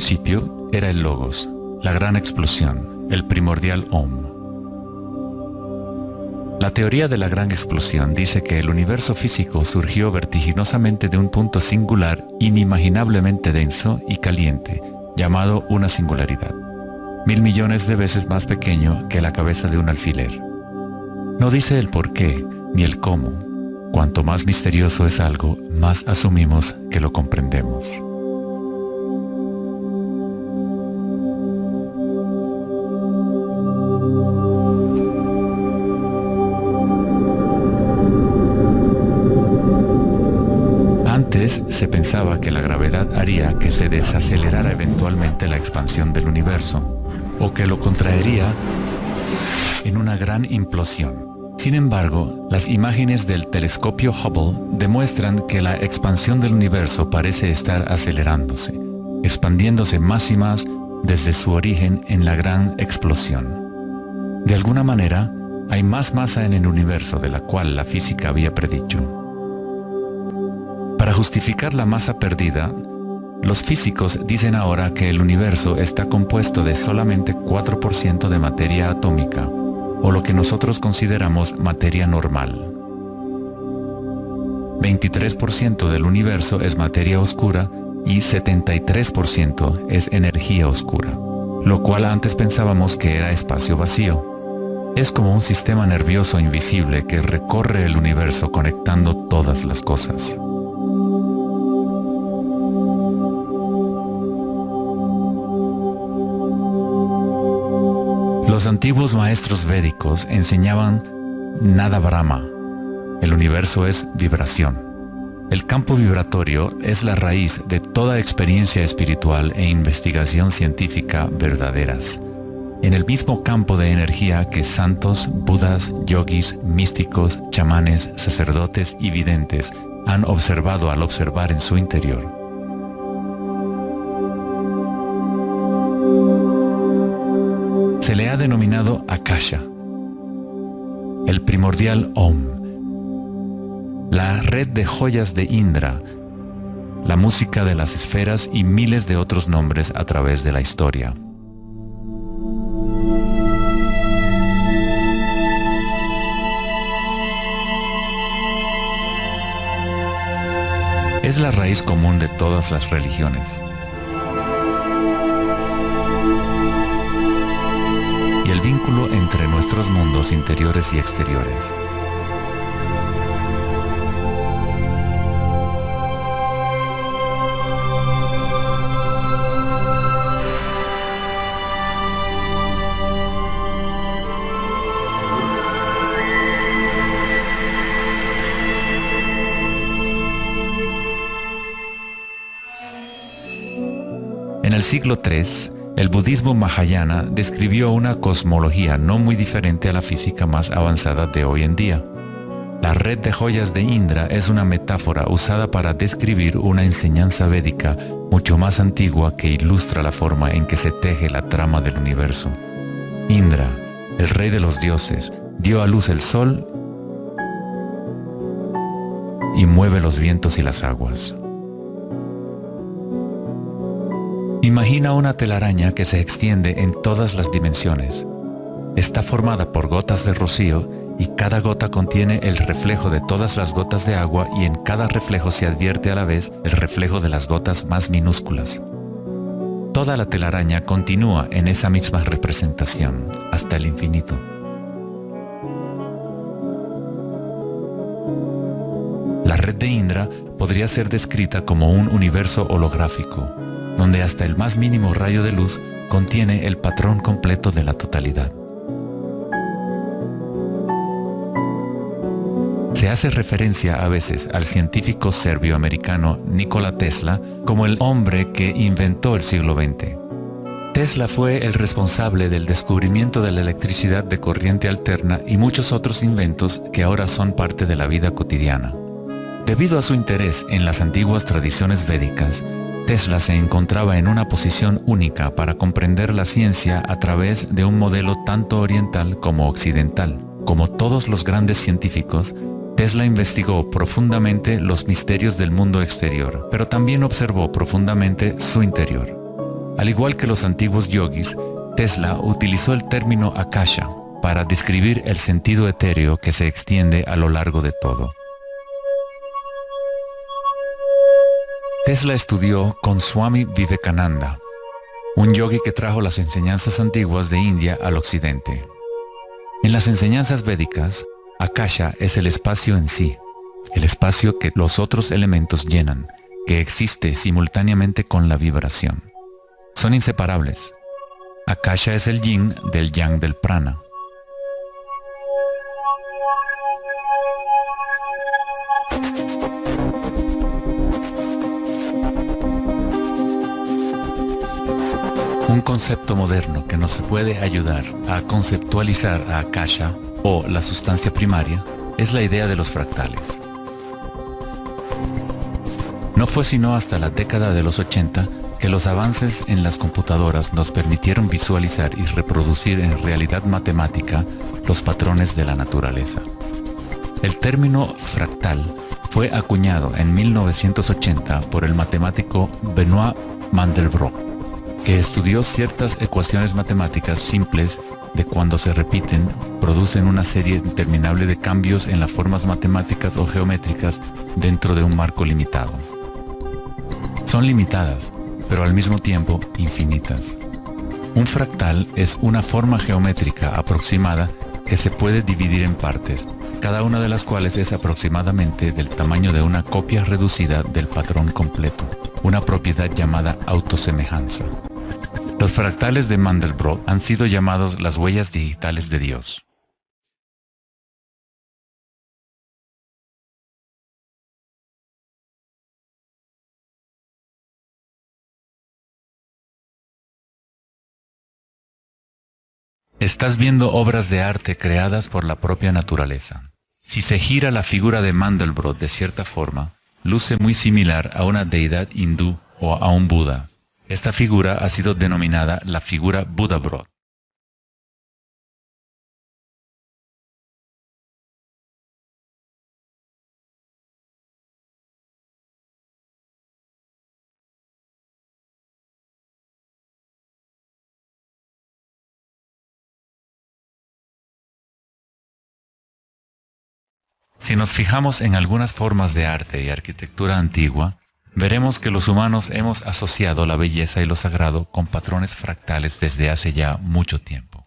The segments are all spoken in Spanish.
principio era el Logos, la gran explosión, el primordial Om. La teoría de la gran explosión dice que el universo físico surgió vertiginosamente de un punto singular inimaginablemente denso y caliente, llamado una singularidad, 1000 millones de veces más pequeño que la cabeza de un alfiler. No dice el por qué ni el cómo. Cuanto más misterioso es algo, más asumimos que lo comprendemos. Antes se pensaba que la gravedad haría que se desacelerara eventualmente la expansión del universo, o que lo contraería en una gran implosión. Sin embargo, las imágenes del telescopio Hubble demuestran que la expansión del universo parece estar acelerándose, expandiéndose más y más desde su origen en la gran explosión. De alguna manera, hay más masa en el universo de la cual la física había predicho. Para justificar la masa perdida, los físicos dicen ahora que el universo está compuesto de solamente 4% de materia atómica, o lo que nosotros consideramos materia normal. 23% del universo es materia oscura y 73% es energía oscura, lo cual antes pensábamos que era espacio vacío. Es como un sistema nervioso invisible que recorre el universo conectando todas las cosas. Los antiguos maestros védicos enseñaban Nada Brahma. El universo es vibración. El campo vibratorio es la raíz de toda experiencia espiritual e investigación científica verdaderas. En el mismo campo de energía que santos, budas, yogis, místicos, chamanes, sacerdotes y videntes han observado al observar en su interior. Se le ha denominado Akasha, el primordial Om, la red de joyas de Indra, la música de las esferas y miles de otros nombres a través de la historia. Es la raíz común de todas las religiones. Y el vínculo entre nuestros mundos interiores y exteriores. En el siglo III, el budismo Mahayana describió una cosmología no muy diferente a la física más avanzada de hoy en día. La red de joyas de Indra es una metáfora usada para describir una enseñanza védica mucho más antigua que ilustra la forma en que se teje la trama del universo. Indra, el rey de los dioses, dio a luz el sol y mueve los vientos y las aguas. Imagina una telaraña que se extiende en todas las dimensiones. Está formada por gotas de rocío y cada gota contiene el reflejo de todas las gotas de agua y en cada reflejo se advierte a la vez el reflejo de las gotas más minúsculas. Toda la telaraña continúa en esa misma representación hasta el infinito. La red de Indra podría ser descrita como un universo holográfico, donde hasta el más mínimo rayo de luz contiene el patrón completo de la totalidad. Se hace referencia a veces al científico serbio-americano Nikola Tesla como el hombre que inventó el siglo XX. Tesla fue el responsable del descubrimiento de la electricidad de corriente alterna y muchos otros inventos que ahora son parte de la vida cotidiana. Debido a su interés en las antiguas tradiciones védicas, Tesla se encontraba en una posición única para comprender la ciencia a través de un modelo tanto oriental como occidental. Como todos los grandes científicos, Tesla investigó profundamente los misterios del mundo exterior, pero también observó profundamente su interior. Al igual que los antiguos yogis, Tesla utilizó el término akasha para describir el sentido etéreo que se extiende a lo largo de todo. Tesla estudió con Swami Vivekananda, un yogi que trajo las enseñanzas antiguas de India al occidente. En las enseñanzas védicas, akasha es el espacio en sí, el espacio que los otros elementos llenan, que existe simultáneamente con la vibración. Son inseparables. Akasha es el yin del yang del prana. Un concepto moderno que nos puede ayudar a conceptualizar a Akasha, o la sustancia primaria, es la idea de los fractales. No fue sino hasta la década de los 80 que los avances en las computadoras nos permitieron visualizar y reproducir en realidad matemática los patrones de la naturaleza. El término fractal fue acuñado en 1980 por el matemático Benoit Mandelbrot, que estudió ciertas ecuaciones matemáticas simples de cuando se repiten, producen una serie interminable de cambios en las formas matemáticas o geométricas dentro de un marco limitado. Son limitadas, pero al mismo tiempo infinitas. Un fractal es una forma geométrica aproximada que se puede dividir en partes, cada una de las cuales es aproximadamente del tamaño de una copia reducida del patrón completo, una propiedad llamada autosemejanza. Los fractales de Mandelbrot han sido llamados las huellas digitales de Dios. Estás viendo obras de arte creadas por la propia naturaleza. Si se gira la figura de Mandelbrot de cierta forma, luce muy similar a una deidad hindú o a un Buda. Esta figura ha sido denominada la figura Buddha-Brot. Si nos fijamos en algunas formas de arte y arquitectura antigua, veremos que los humanos hemos asociado la belleza y lo sagrado con patrones fractales desde hace ya mucho tiempo.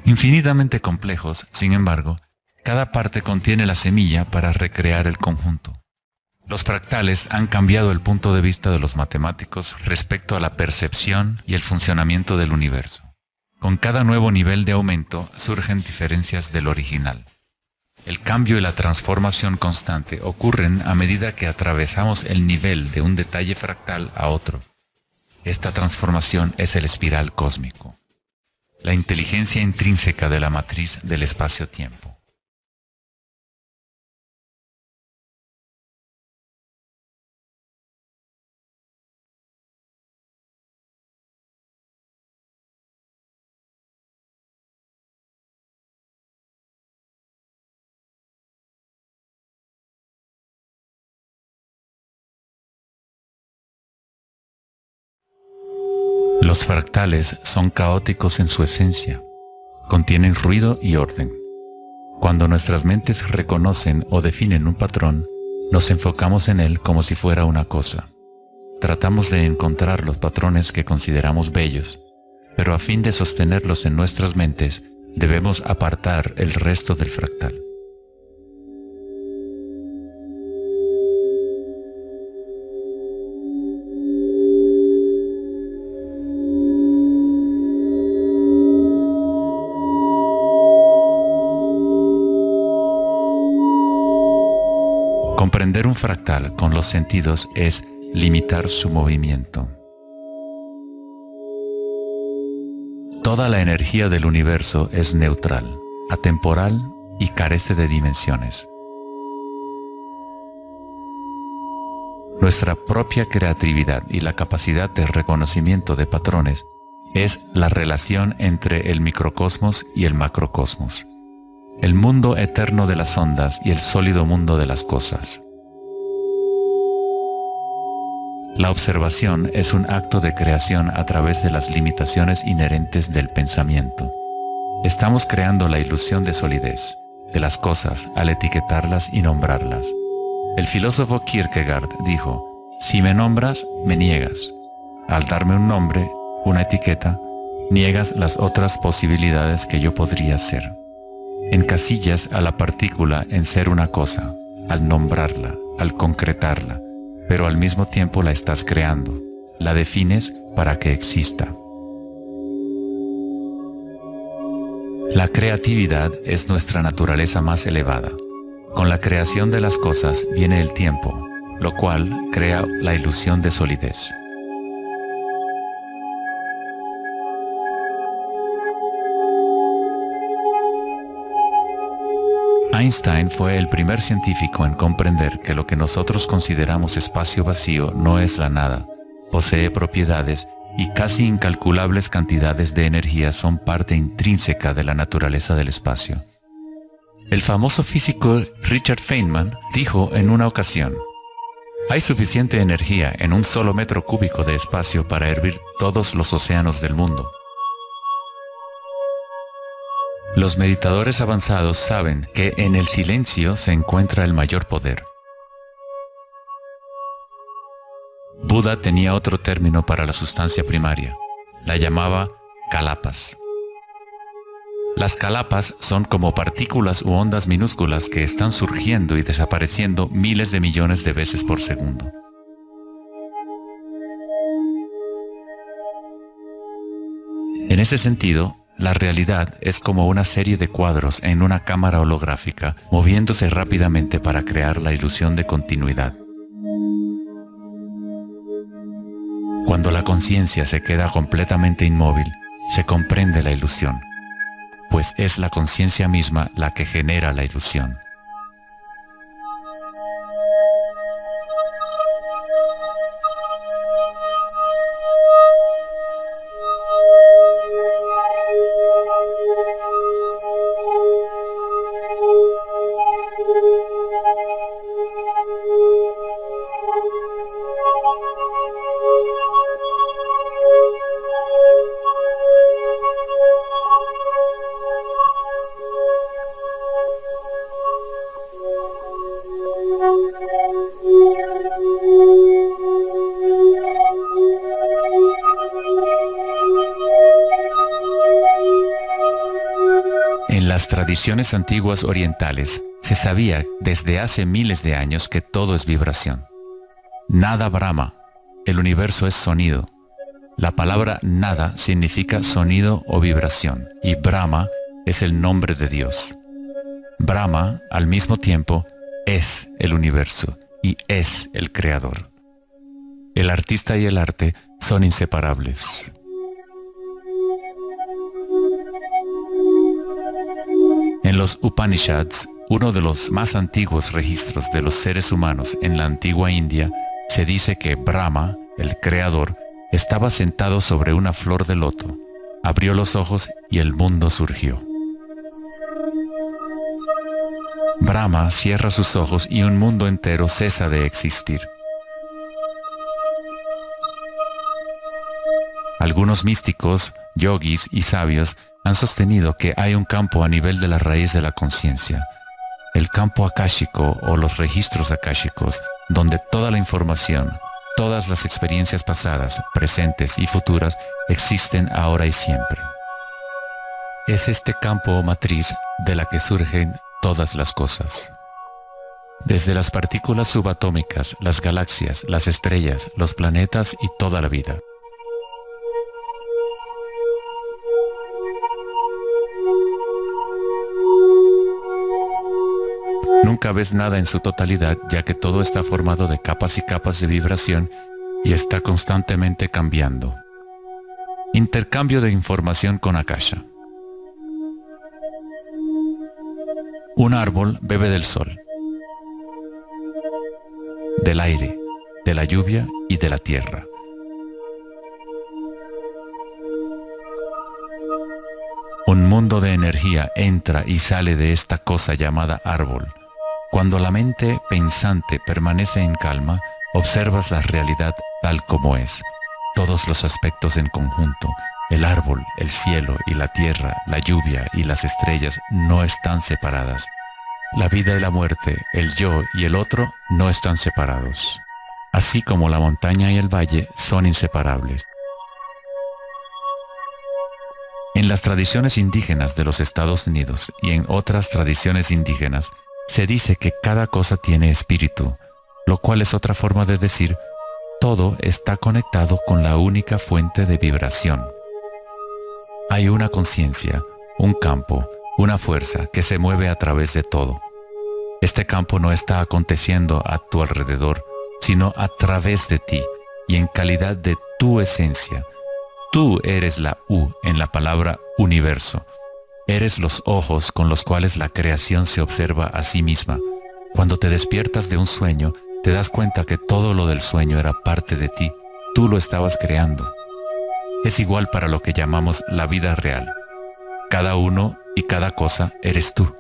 Infinitamente complejos, sin embargo, cada parte contiene la semilla para recrear el conjunto. Los fractales han cambiado el punto de vista de los matemáticos respecto a la percepción y el funcionamiento del universo. Con cada nuevo nivel de aumento surgen diferencias del original. El cambio y la transformación constante ocurren a medida que atravesamos el nivel de un detalle fractal a otro. Esta transformación es el espiral cósmico, la inteligencia intrínseca de la matriz del espacio-tiempo. Los fractales son caóticos en su esencia, contienen ruido y orden. Cuando nuestras mentes reconocen o definen un patrón, nos enfocamos en él como si fuera una cosa. Tratamos de encontrar los patrones que consideramos bellos, pero a fin de sostenerlos en nuestras mentes, debemos apartar el resto del fractal. Comprender un fractal con los sentidos es limitar su movimiento. Toda la energía del universo es neutral, atemporal y carece de dimensiones. Nuestra propia creatividad y la capacidad de reconocimiento de patrones es la relación entre el microcosmos y el macrocosmos. el mundo eterno de las ondas y el sólido mundo de las cosas. La observación es un acto de creación a través de las limitaciones inherentes del pensamiento. Estamos creando la ilusión de solidez de las cosas al etiquetarlas y nombrarlas. El filósofo Kierkegaard dijo: si me nombras, me niegas. Al darme un nombre, una etiqueta, niegas las otras posibilidades que yo podría ser. Encasillas a la partícula en ser una cosa, al nombrarla, al concretarla, pero al mismo tiempo la estás creando, la defines para que exista. La creatividad es nuestra naturaleza más elevada. Con la creación de las cosas viene el tiempo, lo cual crea la ilusión de solidez. Einstein fue el primer científico en comprender que lo que nosotros consideramos espacio vacío no es la nada, posee propiedades y casi incalculables cantidades de energía son parte intrínseca de la naturaleza del espacio. El famoso físico Richard Feynman dijo en una ocasión: hay suficiente energía en un solo metro cúbico de espacio para hervir todos los océanos del mundo. Los meditadores avanzados saben que en el silencio se encuentra el mayor poder. Buda tenía otro término para la sustancia primaria. La llamaba kalapas. Las kalapas son como partículas u ondas minúsculas que están surgiendo y desapareciendo miles de millones de veces por segundo. En ese sentido, la realidad es como una serie de cuadros en una cámara holográfica moviéndose rápidamente para crear la ilusión de continuidad. Cuando la conciencia se queda completamente inmóvil, se comprende la ilusión, pues es la conciencia misma la que genera la ilusión. En las tradiciones antiguas orientales se sabía desde hace miles de años que todo es vibración. Nada Brahma, el universo es sonido. La palabra nada significa sonido o vibración y Brahma es el nombre de Dios. Brahma, al mismo tiempo, es el universo y es el creador. El artista y el arte son inseparables. En los Upanishads, uno de los más antiguos registros de los seres humanos en la antigua India, se dice que Brahma, el creador, estaba sentado sobre una flor de loto, abrió los ojos y el mundo surgió. Brahma cierra sus ojos y un mundo entero cesa de existir. Algunos místicos, yogis y sabios han sostenido que hay un campo a nivel de la raíz de la conciencia, el campo akáshico o los registros akáshicos, donde toda la información, todas las experiencias pasadas, presentes y futuras existen ahora y siempre. Es este campo o matriz de la que surgen todas las cosas. Desde las partículas subatómicas, las galaxias, las estrellas, los planetas y toda la vida. Nunca ves nada en su totalidad, ya que todo está formado de capas y capas de vibración y está constantemente cambiando. Intercambio de información con Akasha. Un árbol bebe del sol, del aire, de la lluvia y de la tierra. Un mundo de energía entra y sale de esta cosa llamada árbol. Cuando la mente pensante permanece en calma, observas la realidad tal como es. Todos los aspectos en conjunto, el árbol, el cielo y la tierra, la lluvia y las estrellas no están separadas. La vida y la muerte, el yo y el otro no están separados. Así como la montaña y el valle son inseparables. En las tradiciones indígenas de los Estados Unidos y en otras tradiciones indígenas, se dice que cada cosa tiene espíritu, lo cual es otra forma de decir, todo está conectado con la única fuente de vibración. Hay una conciencia, un campo, una fuerza que se mueve a través de todo. Este campo no está aconteciendo a tu alrededor, sino a través de ti y en calidad de tu esencia. Tú eres la U en la palabra universo. Eres los ojos con los cuales la creación se observa a sí misma. Cuando te despiertas de un sueño, te das cuenta que todo lo del sueño era parte de ti. Tú lo estabas creando. Es igual para lo que llamamos la vida real. Cada uno y cada cosa eres tú.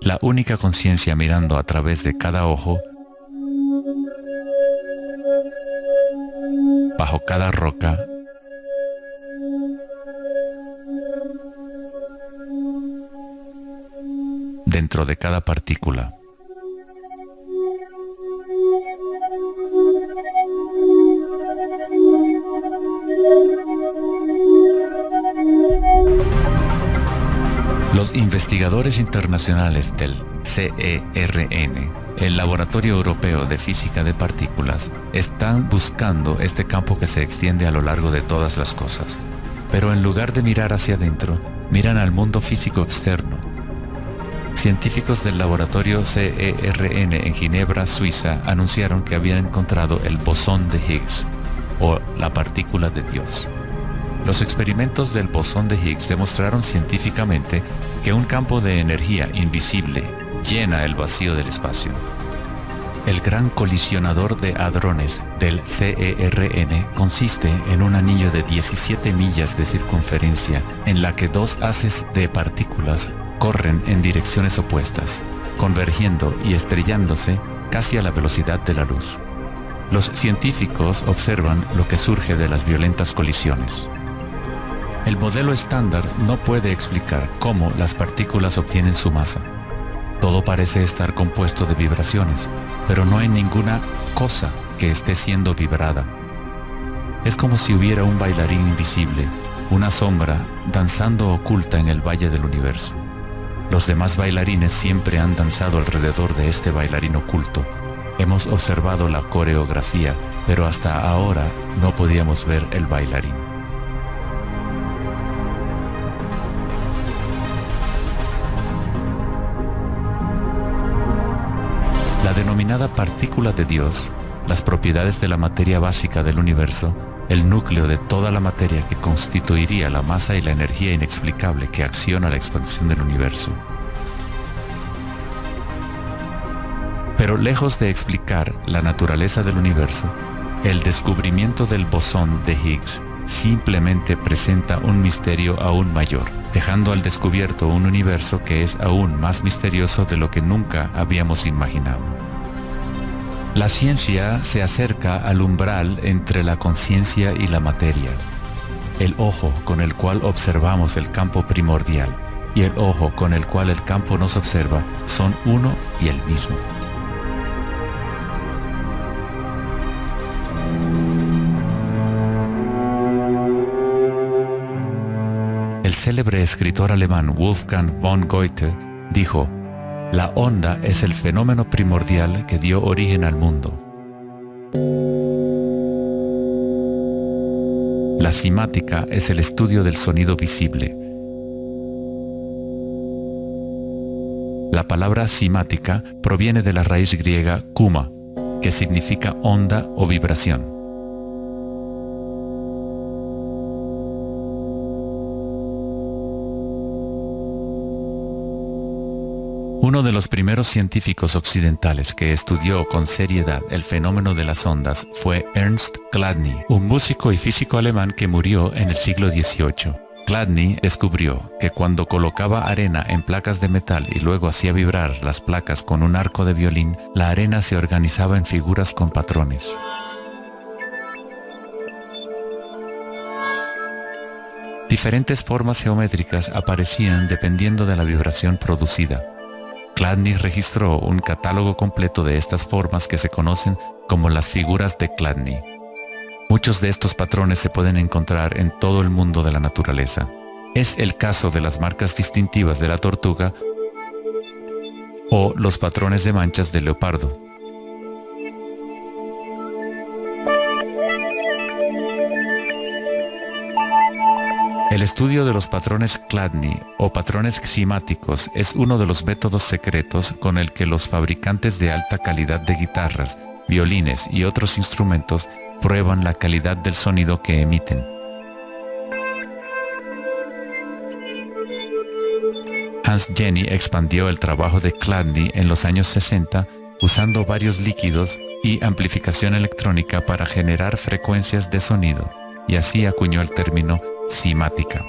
La única conciencia mirando a través de cada ojo, bajo cada roca, dentro de cada partícula. Los investigadores internacionales del CERN, el Laboratorio Europeo de Física de Partículas, están buscando este campo que se extiende a lo largo de todas las cosas. Pero en lugar de mirar hacia adentro, miran al mundo físico externo. Científicos del laboratorio CERN en Ginebra, Suiza, anunciaron que habían encontrado el bosón de Higgs, o la partícula de Dios. Los experimentos del bosón de Higgs demostraron científicamente que un campo de energía invisible llena el vacío del espacio. El gran colisionador de hadrones del CERN consiste en un anillo de 17 millas de circunferencia en la que dos haces de partículas corren en direcciones opuestas, convergiendo y estrellándose casi a la velocidad de la luz. Los científicos observan lo que surge de las violentas colisiones. El modelo estándar no puede explicar cómo las partículas obtienen su masa. Todo parece estar compuesto de vibraciones, pero no hay ninguna cosa que esté siendo vibrada. Es como si hubiera un bailarín invisible, una sombra, danzando oculta en el valle del universo. Los demás bailarines siempre han danzado alrededor de este bailarín oculto. Hemos observado la coreografía, pero hasta ahora no podíamos ver el bailarín. La denominada partícula de Dios, las propiedades de la materia básica del universo, el núcleo de toda la materia que constituiría la masa y la energía inexplicable que acciona la expansión del universo. Pero lejos de explicar la naturaleza del universo, el descubrimiento del bosón de Higgs simplemente presenta un misterio aún mayor, dejando al descubierto un universo que es aún más misterioso de lo que nunca habíamos imaginado. La ciencia se acerca al umbral entre la conciencia y la materia. El ojo con el cual observamos el campo primordial y el ojo con el cual el campo nos observa son uno y el mismo. El célebre escritor alemán Wolfgang von Goethe dijo: "La onda es el fenómeno primordial que dio origen al mundo". La cimática es el estudio del sonido visible. La palabra cimática proviene de la raíz griega kuma, que significa onda o vibración. Uno de los primeros científicos occidentales que estudió con seriedad el fenómeno de las ondas fue Ernst Chladni, un músico y físico alemán que murió en el siglo XVIII. Chladni descubrió que cuando colocaba arena en placas de metal y luego hacía vibrar las placas con un arco de violín, la arena se organizaba en figuras con patrones. Diferentes formas geométricas aparecían dependiendo de la vibración producida. Chladni registró un catálogo completo de estas formas que se conocen como las figuras de Chladni. Muchos de estos patrones se pueden encontrar en todo el mundo de la naturaleza. Es el caso de las marcas distintivas de la tortuga o los patrones de manchas del leopardo. El estudio de los patrones Chladni o patrones ximáticos es uno de los métodos secretos con el que los fabricantes de alta calidad de guitarras, violines y otros instrumentos prueban la calidad del sonido que emiten. Hans Jenny expandió el trabajo de Chladni en los años 60 usando varios líquidos y amplificación electrónica para generar frecuencias de sonido, y así acuñó el término cimática.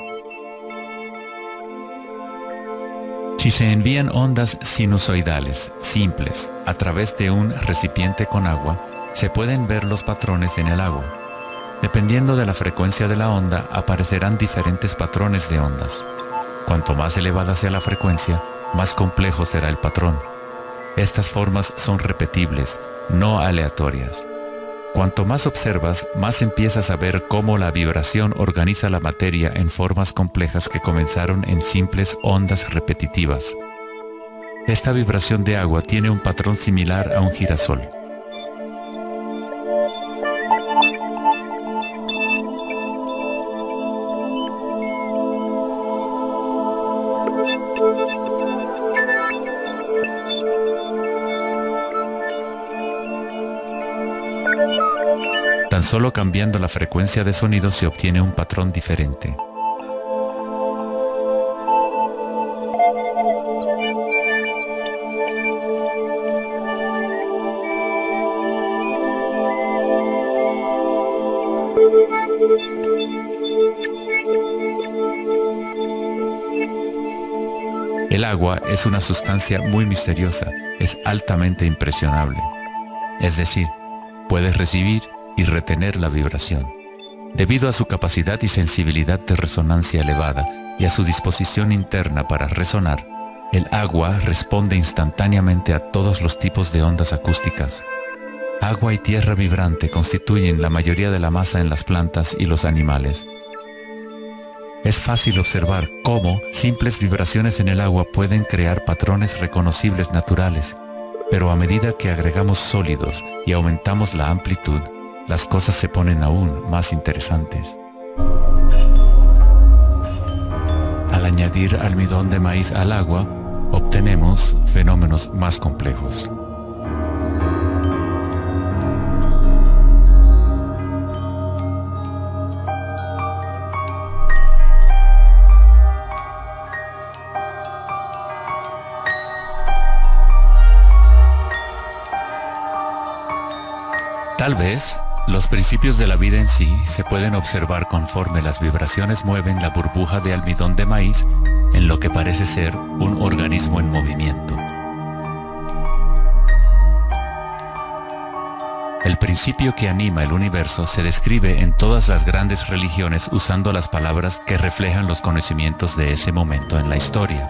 Si se envían ondas sinusoidales simples a través de un recipiente con agua, se pueden ver los patrones en el agua. Dependiendo de la frecuencia de la onda, aparecerán diferentes patrones de ondas. Cuanto más elevada sea la frecuencia, más complejo será el patrón. Estas formas son repetibles, no aleatorias. Cuanto más observas, más empiezas a ver cómo la vibración organiza la materia en formas complejas que comenzaron en simples ondas repetitivas. Esta vibración de agua tiene un patrón similar a un girasol. Tan solo cambiando la frecuencia de sonido se obtiene un patrón diferente. El agua es una sustancia muy misteriosa, es altamente impresionable. Es decir, puede recibir y retener la vibración. Debido a su capacidad y sensibilidad de resonancia elevada y a su disposición interna para resonar, el agua responde instantáneamente a todos los tipos de ondas acústicas. Agua y tierra vibrante constituyen la mayoría de la masa en las plantas y los animales. Es fácil observar cómo simples vibraciones en el agua pueden crear patrones reconocibles naturales, pero a medida que agregamos sólidos y aumentamos la amplitud, las cosas se ponen aún más interesantes. Al añadir almidón de maíz al agua, obtenemos fenómenos más complejos. Tal vez, los principios de la vida en sí se pueden observar conforme las vibraciones mueven la burbuja de almidón de maíz en lo que parece ser un organismo en movimiento. El principio que anima el universo se describe en todas las grandes religiones usando las palabras que reflejan los conocimientos de ese momento en la historia.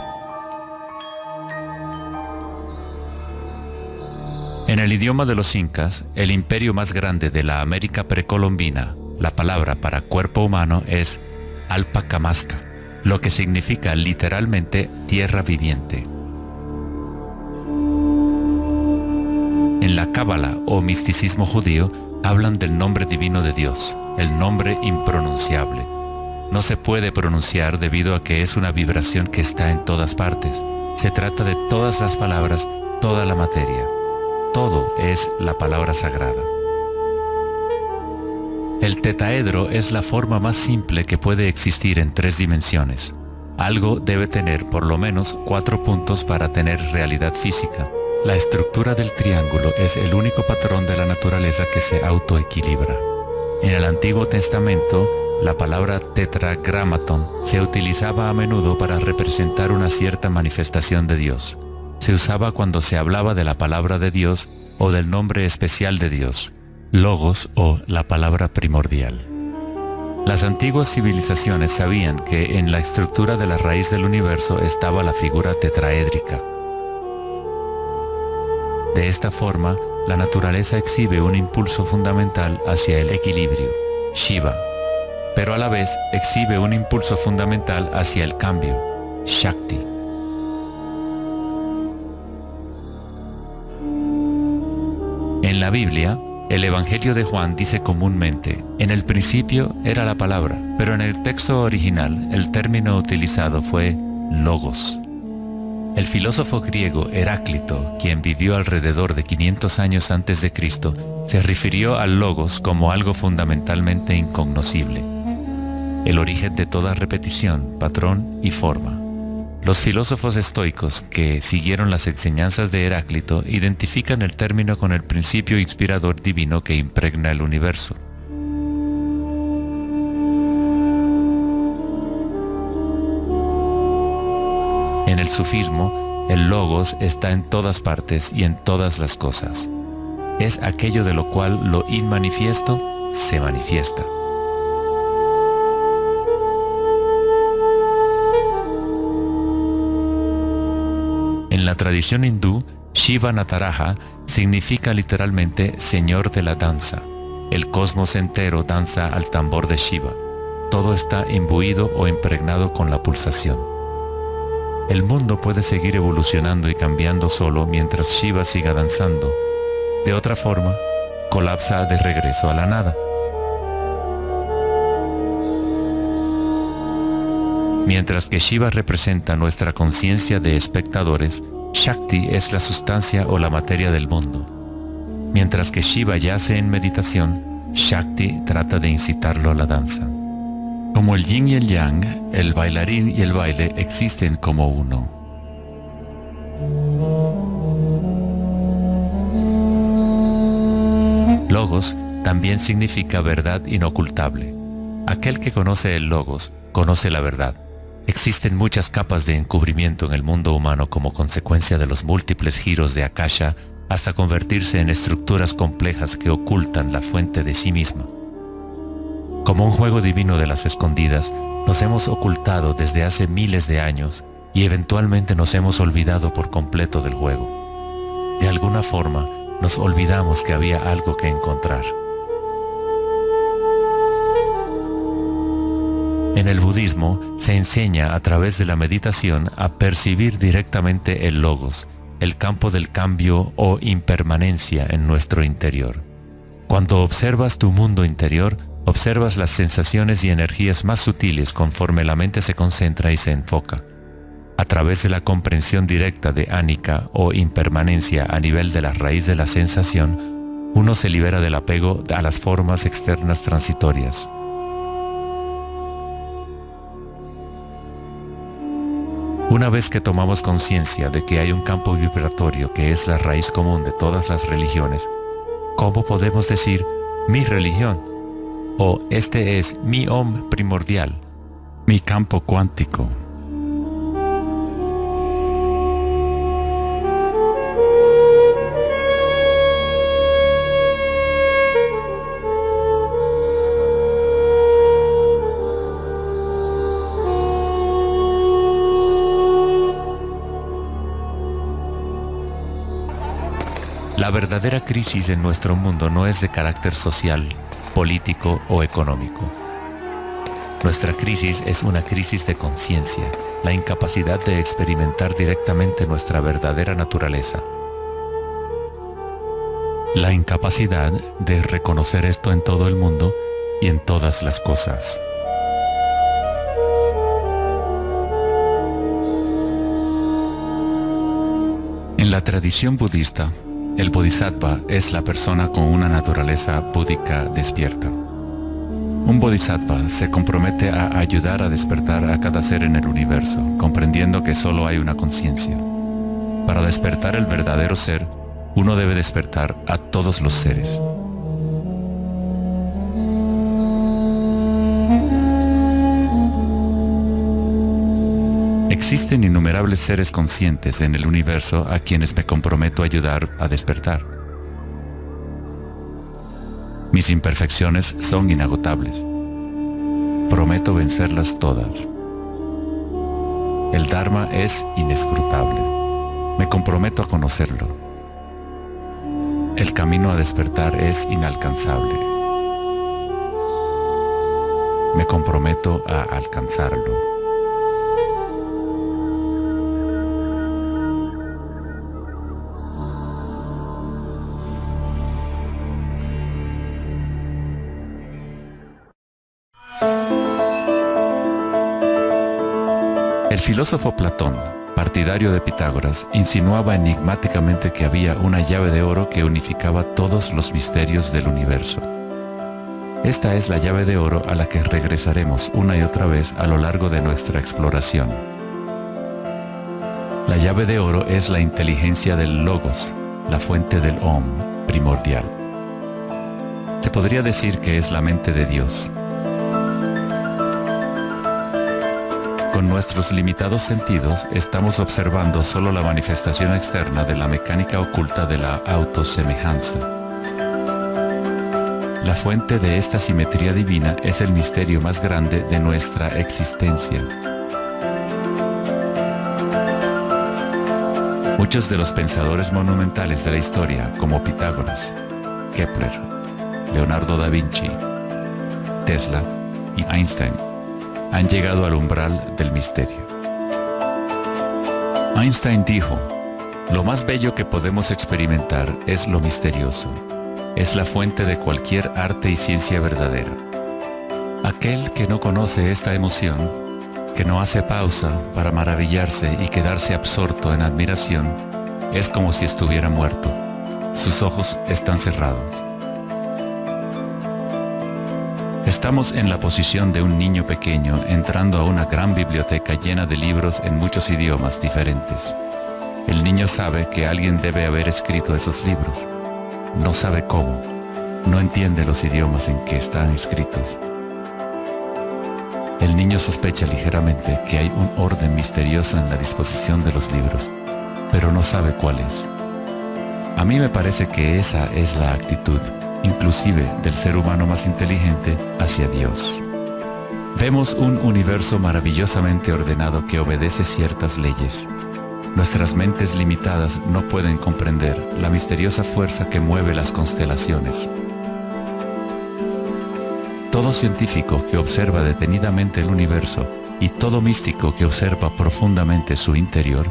En el idioma de los incas, el imperio más grande de la América precolombina, la palabra para cuerpo humano es Alpacamasca, lo que significa literalmente tierra viviente. En la Cábala o misticismo judío hablan del nombre divino de Dios, el nombre impronunciable. No se puede pronunciar debido a que es una vibración que está en todas partes. Se trata de todas las palabras, toda la materia. Todo es la palabra sagrada. El tetaedro es la forma más simple que puede existir en 3 dimensiones. Algo debe tener por lo menos 4 puntos para tener realidad física. La estructura del triángulo es el único patrón de la naturaleza que se autoequilibra. En el Antiguo Testamento, la palabra tetragramaton se utilizaba a menudo para representar una cierta manifestación de Dios. Se usaba cuando se hablaba de la palabra de Dios o del nombre especial de Dios, logos o la palabra primordial. Las antiguas civilizaciones sabían que en la estructura de la raíz del universo estaba la figura tetraédrica. De esta forma, la naturaleza exhibe un impulso fundamental hacia el equilibrio, Shiva, pero a la vez exhibe un impulso fundamental hacia el cambio, Shakti. En la Biblia, el Evangelio de Juan dice comúnmente, en el principio era la palabra, pero en el texto original el término utilizado fue logos. El filósofo griego Heráclito, quien vivió alrededor de 500 años antes de Cristo, se refirió al logos como algo fundamentalmente incognoscible, el origen de toda repetición, patrón y forma. Los filósofos estoicos que siguieron las enseñanzas de Heráclito identifican el término con el principio inspirador divino que impregna el universo. En el sufismo, el logos está en todas partes y en todas las cosas. Es aquello de lo cual lo inmanifiesto se manifiesta. En la tradición hindú, Shiva Nataraja significa literalmente Señor de la danza. El cosmos entero danza al tambor de Shiva. Todo está imbuido o impregnado con la pulsación. El mundo puede seguir evolucionando y cambiando solo mientras Shiva siga danzando. De otra forma, colapsa de regreso a la nada. Mientras que Shiva representa nuestra conciencia de espectadores, Shakti es la sustancia o la materia del mundo. Mientras que Shiva yace en meditación, Shakti trata de incitarlo a la danza. Como el yin y el yang, el bailarín y el baile existen como uno. Logos también significa verdad inocultable. Aquel que conoce el logos, conoce la verdad. Existen muchas capas de encubrimiento en el mundo humano como consecuencia de los múltiples giros de Akasha hasta convertirse en estructuras complejas que ocultan la fuente de sí misma. Como un juego divino de las escondidas, nos hemos ocultado desde hace miles de años y eventualmente nos hemos olvidado por completo del juego. De alguna forma, nos olvidamos que había algo que encontrar. En el budismo se enseña a través de la meditación a percibir directamente el logos, el campo del cambio o impermanencia en nuestro interior. Cuando observas tu mundo interior, observas las sensaciones y energías más sutiles conforme la mente se concentra y se enfoca. A través de la comprensión directa de anicca o impermanencia a nivel de la raíz de la sensación, uno se libera del apego a las formas externas transitorias. Una vez que tomamos conciencia de que hay un campo vibratorio que es la raíz común de todas las religiones, ¿cómo podemos decir mi religión? O este es mi Om primordial, mi campo cuántico. La verdadera crisis en nuestro mundo no es de carácter social, político o económico. Nuestra crisis es una crisis de conciencia, la incapacidad de experimentar directamente nuestra verdadera naturaleza. La incapacidad de reconocer esto en todo el mundo y en todas las cosas. En la tradición budista, el bodhisattva es la persona con una naturaleza búdica despierta. Un bodhisattva se compromete a ayudar a despertar a cada ser en el universo, comprendiendo que solo hay una conciencia. Para despertar el verdadero ser, uno debe despertar a todos los seres. Existen innumerables seres conscientes en el universo a quienes me comprometo a ayudar a despertar. Mis imperfecciones son inagotables. Prometo vencerlas todas. El Dharma es inescrutable. Me comprometo a conocerlo. El camino a despertar es inalcanzable. Me comprometo a alcanzarlo. El filósofo Platón, partidario de Pitágoras, insinuaba enigmáticamente que había una llave de oro que unificaba todos los misterios del universo. Esta es la llave de oro a la que regresaremos una y otra vez a lo largo de nuestra exploración. La llave de oro es la inteligencia del Logos, la fuente del Om primordial. Se podría decir que es la mente de Dios. Con nuestros limitados sentidos, estamos observando solo la manifestación externa de la mecánica oculta de la autosemejanza. La fuente de esta simetría divina es el misterio más grande de nuestra existencia. Muchos de los pensadores monumentales de la historia, como Pitágoras, Kepler, Leonardo da Vinci, Tesla y Einstein, han llegado al umbral del misterio. Einstein dijo: "Lo más bello que podemos experimentar es lo misterioso. Es la fuente de cualquier arte y ciencia verdadera. Aquel que no conoce esta emoción, que no hace pausa para maravillarse y quedarse absorto en admiración, es como si estuviera muerto. Sus ojos están cerrados". Estamos en la posición de un niño pequeño entrando a una gran biblioteca llena de libros en muchos idiomas diferentes. El niño sabe que alguien debe haber escrito esos libros. No sabe cómo. No entiende los idiomas en que están escritos. El niño sospecha ligeramente que hay un orden misterioso en la disposición de los libros, pero no sabe cuál es. A mí me parece que esa es la actitud, inclusive del ser humano más inteligente, hacia Dios. Vemos un universo maravillosamente ordenado que obedece ciertas leyes. Nuestras mentes limitadas no pueden comprender la misteriosa fuerza que mueve las constelaciones. Todo científico que observa detenidamente el universo y todo místico que observa profundamente su interior,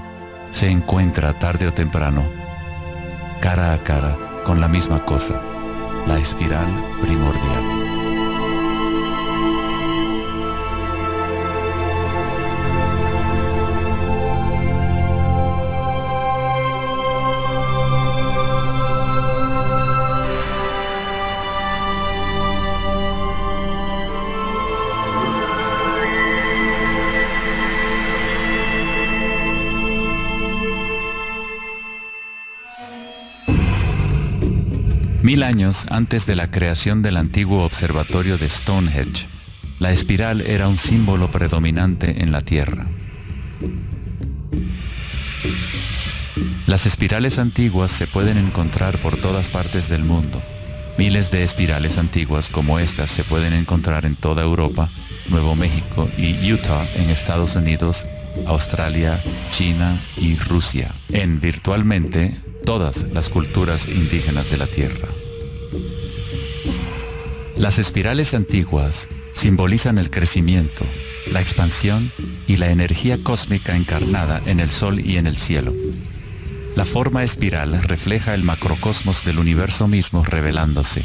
se encuentra tarde o temprano, cara a cara, con la misma cosa: la espiral primordial. Mil años antes de la creación del antiguo observatorio de Stonehenge, la espiral era un símbolo predominante en la Tierra. Las espirales antiguas se pueden encontrar por todas partes del mundo. Miles de espirales antiguas como estas se pueden encontrar en toda Europa, Nuevo México y Utah en Estados Unidos, Australia, China y Rusia, en virtualmente todas las culturas indígenas de la Tierra. Las espirales antiguas simbolizan el crecimiento, la expansión y la energía cósmica encarnada en el Sol y en el cielo. La forma espiral refleja el macrocosmos del universo mismo revelándose.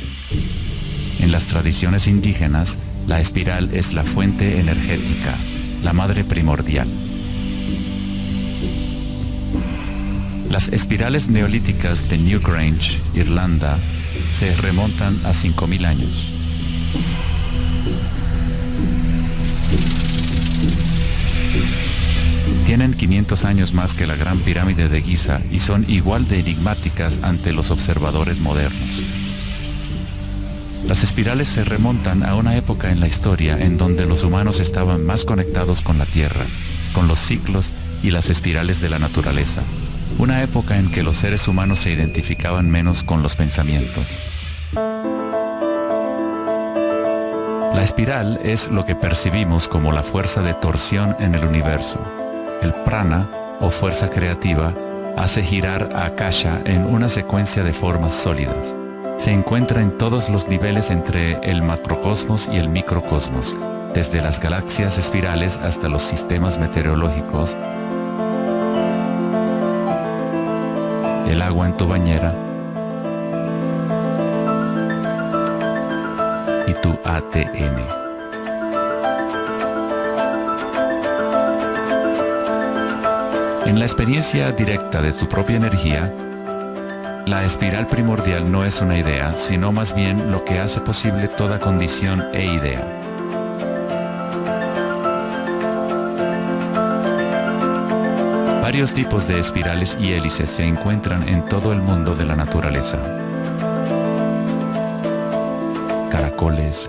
En las tradiciones indígenas, la espiral es la fuente energética, la madre primordial. Las espirales neolíticas de Newgrange, Irlanda, se remontan a 5000 años. Tienen 500 años más que la Gran Pirámide de Giza y son igual de enigmáticas ante los observadores modernos. Las espirales se remontan a una época en la historia en donde los humanos estaban más conectados con la Tierra, con los ciclos y las espirales de la naturaleza. Una época en que los seres humanos se identificaban menos con los pensamientos. La espiral es lo que percibimos como la fuerza de torsión en el universo. El prana, o fuerza creativa, hace girar a Akasha en una secuencia de formas sólidas. Se encuentra en todos los niveles entre el macrocosmos y el microcosmos, desde las galaxias espirales hasta los sistemas meteorológicos, el agua en tu bañera y tu ATM. En la experiencia directa de tu propia energía, la espiral primordial no es una idea, sino más bien lo que hace posible toda condición e idea. Varios tipos de espirales y hélices se encuentran en todo el mundo de la naturaleza. Caracoles,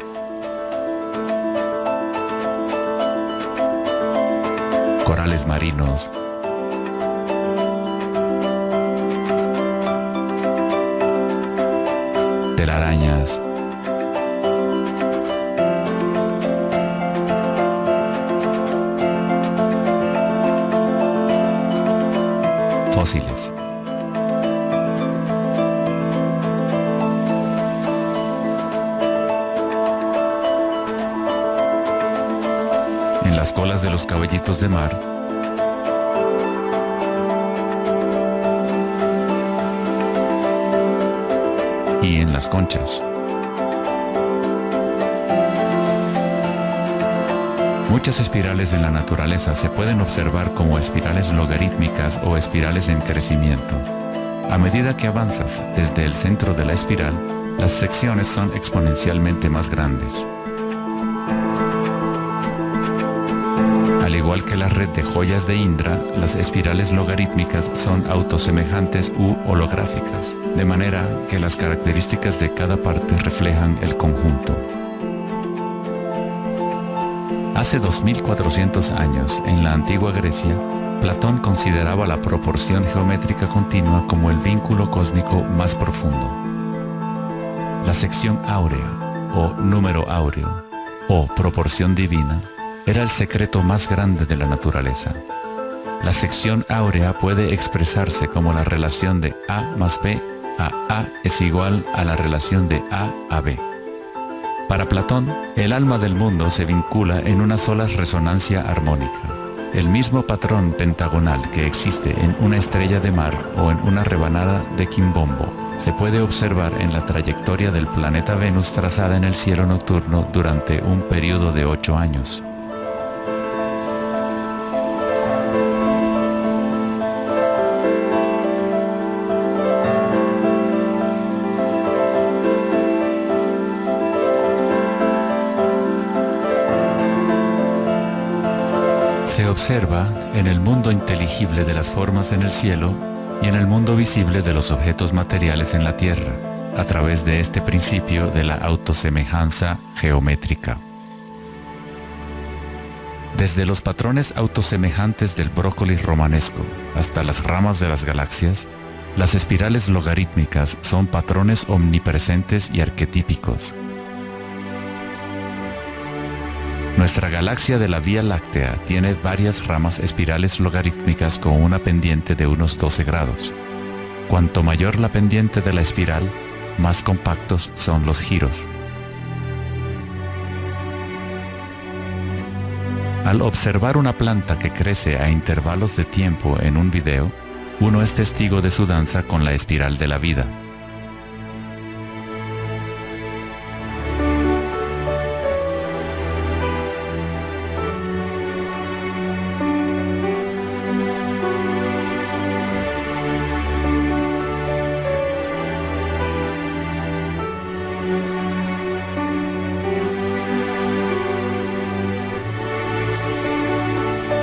corales marinos, telarañas, fósiles. En las colas de los caballitos de mar, y en las conchas. Muchas espirales en la naturaleza se pueden observar como espirales logarítmicas o espirales en crecimiento. A medida que avanzas desde el centro de la espiral, las secciones son exponencialmente más grandes. Al igual que la red de joyas de Indra, las espirales logarítmicas son autosemejantes u holográficas, de manera que las características de cada parte reflejan el conjunto. Hace 2400 años, en la antigua Grecia, Platón consideraba la proporción geométrica continua como el vínculo cósmico más profundo. La sección áurea, o número áureo, o proporción divina, era el secreto más grande de la naturaleza. La sección áurea puede expresarse como la relación de A más B a A es igual a la relación de A a B. Para Platón, el alma del mundo se vincula en una sola resonancia armónica. El mismo patrón pentagonal que existe en una estrella de mar o en una rebanada de quimbombo se puede observar en la trayectoria del planeta Venus trazada en el cielo nocturno durante un periodo de 8 años. Se observa en el mundo inteligible de las formas en el cielo y en el mundo visible de los objetos materiales en la Tierra, a través de este principio de la autosemejanza geométrica. Desde los patrones autosemejantes del brócoli romanesco hasta las ramas de las galaxias, las espirales logarítmicas son patrones omnipresentes y arquetípicos. Nuestra galaxia de la Vía Láctea tiene varias ramas espirales logarítmicas con una pendiente de unos 12 grados. Cuanto mayor la pendiente de la espiral, más compactos son los giros. Al observar una planta que crece a intervalos de tiempo en un video, uno es testigo de su danza con la espiral de la vida.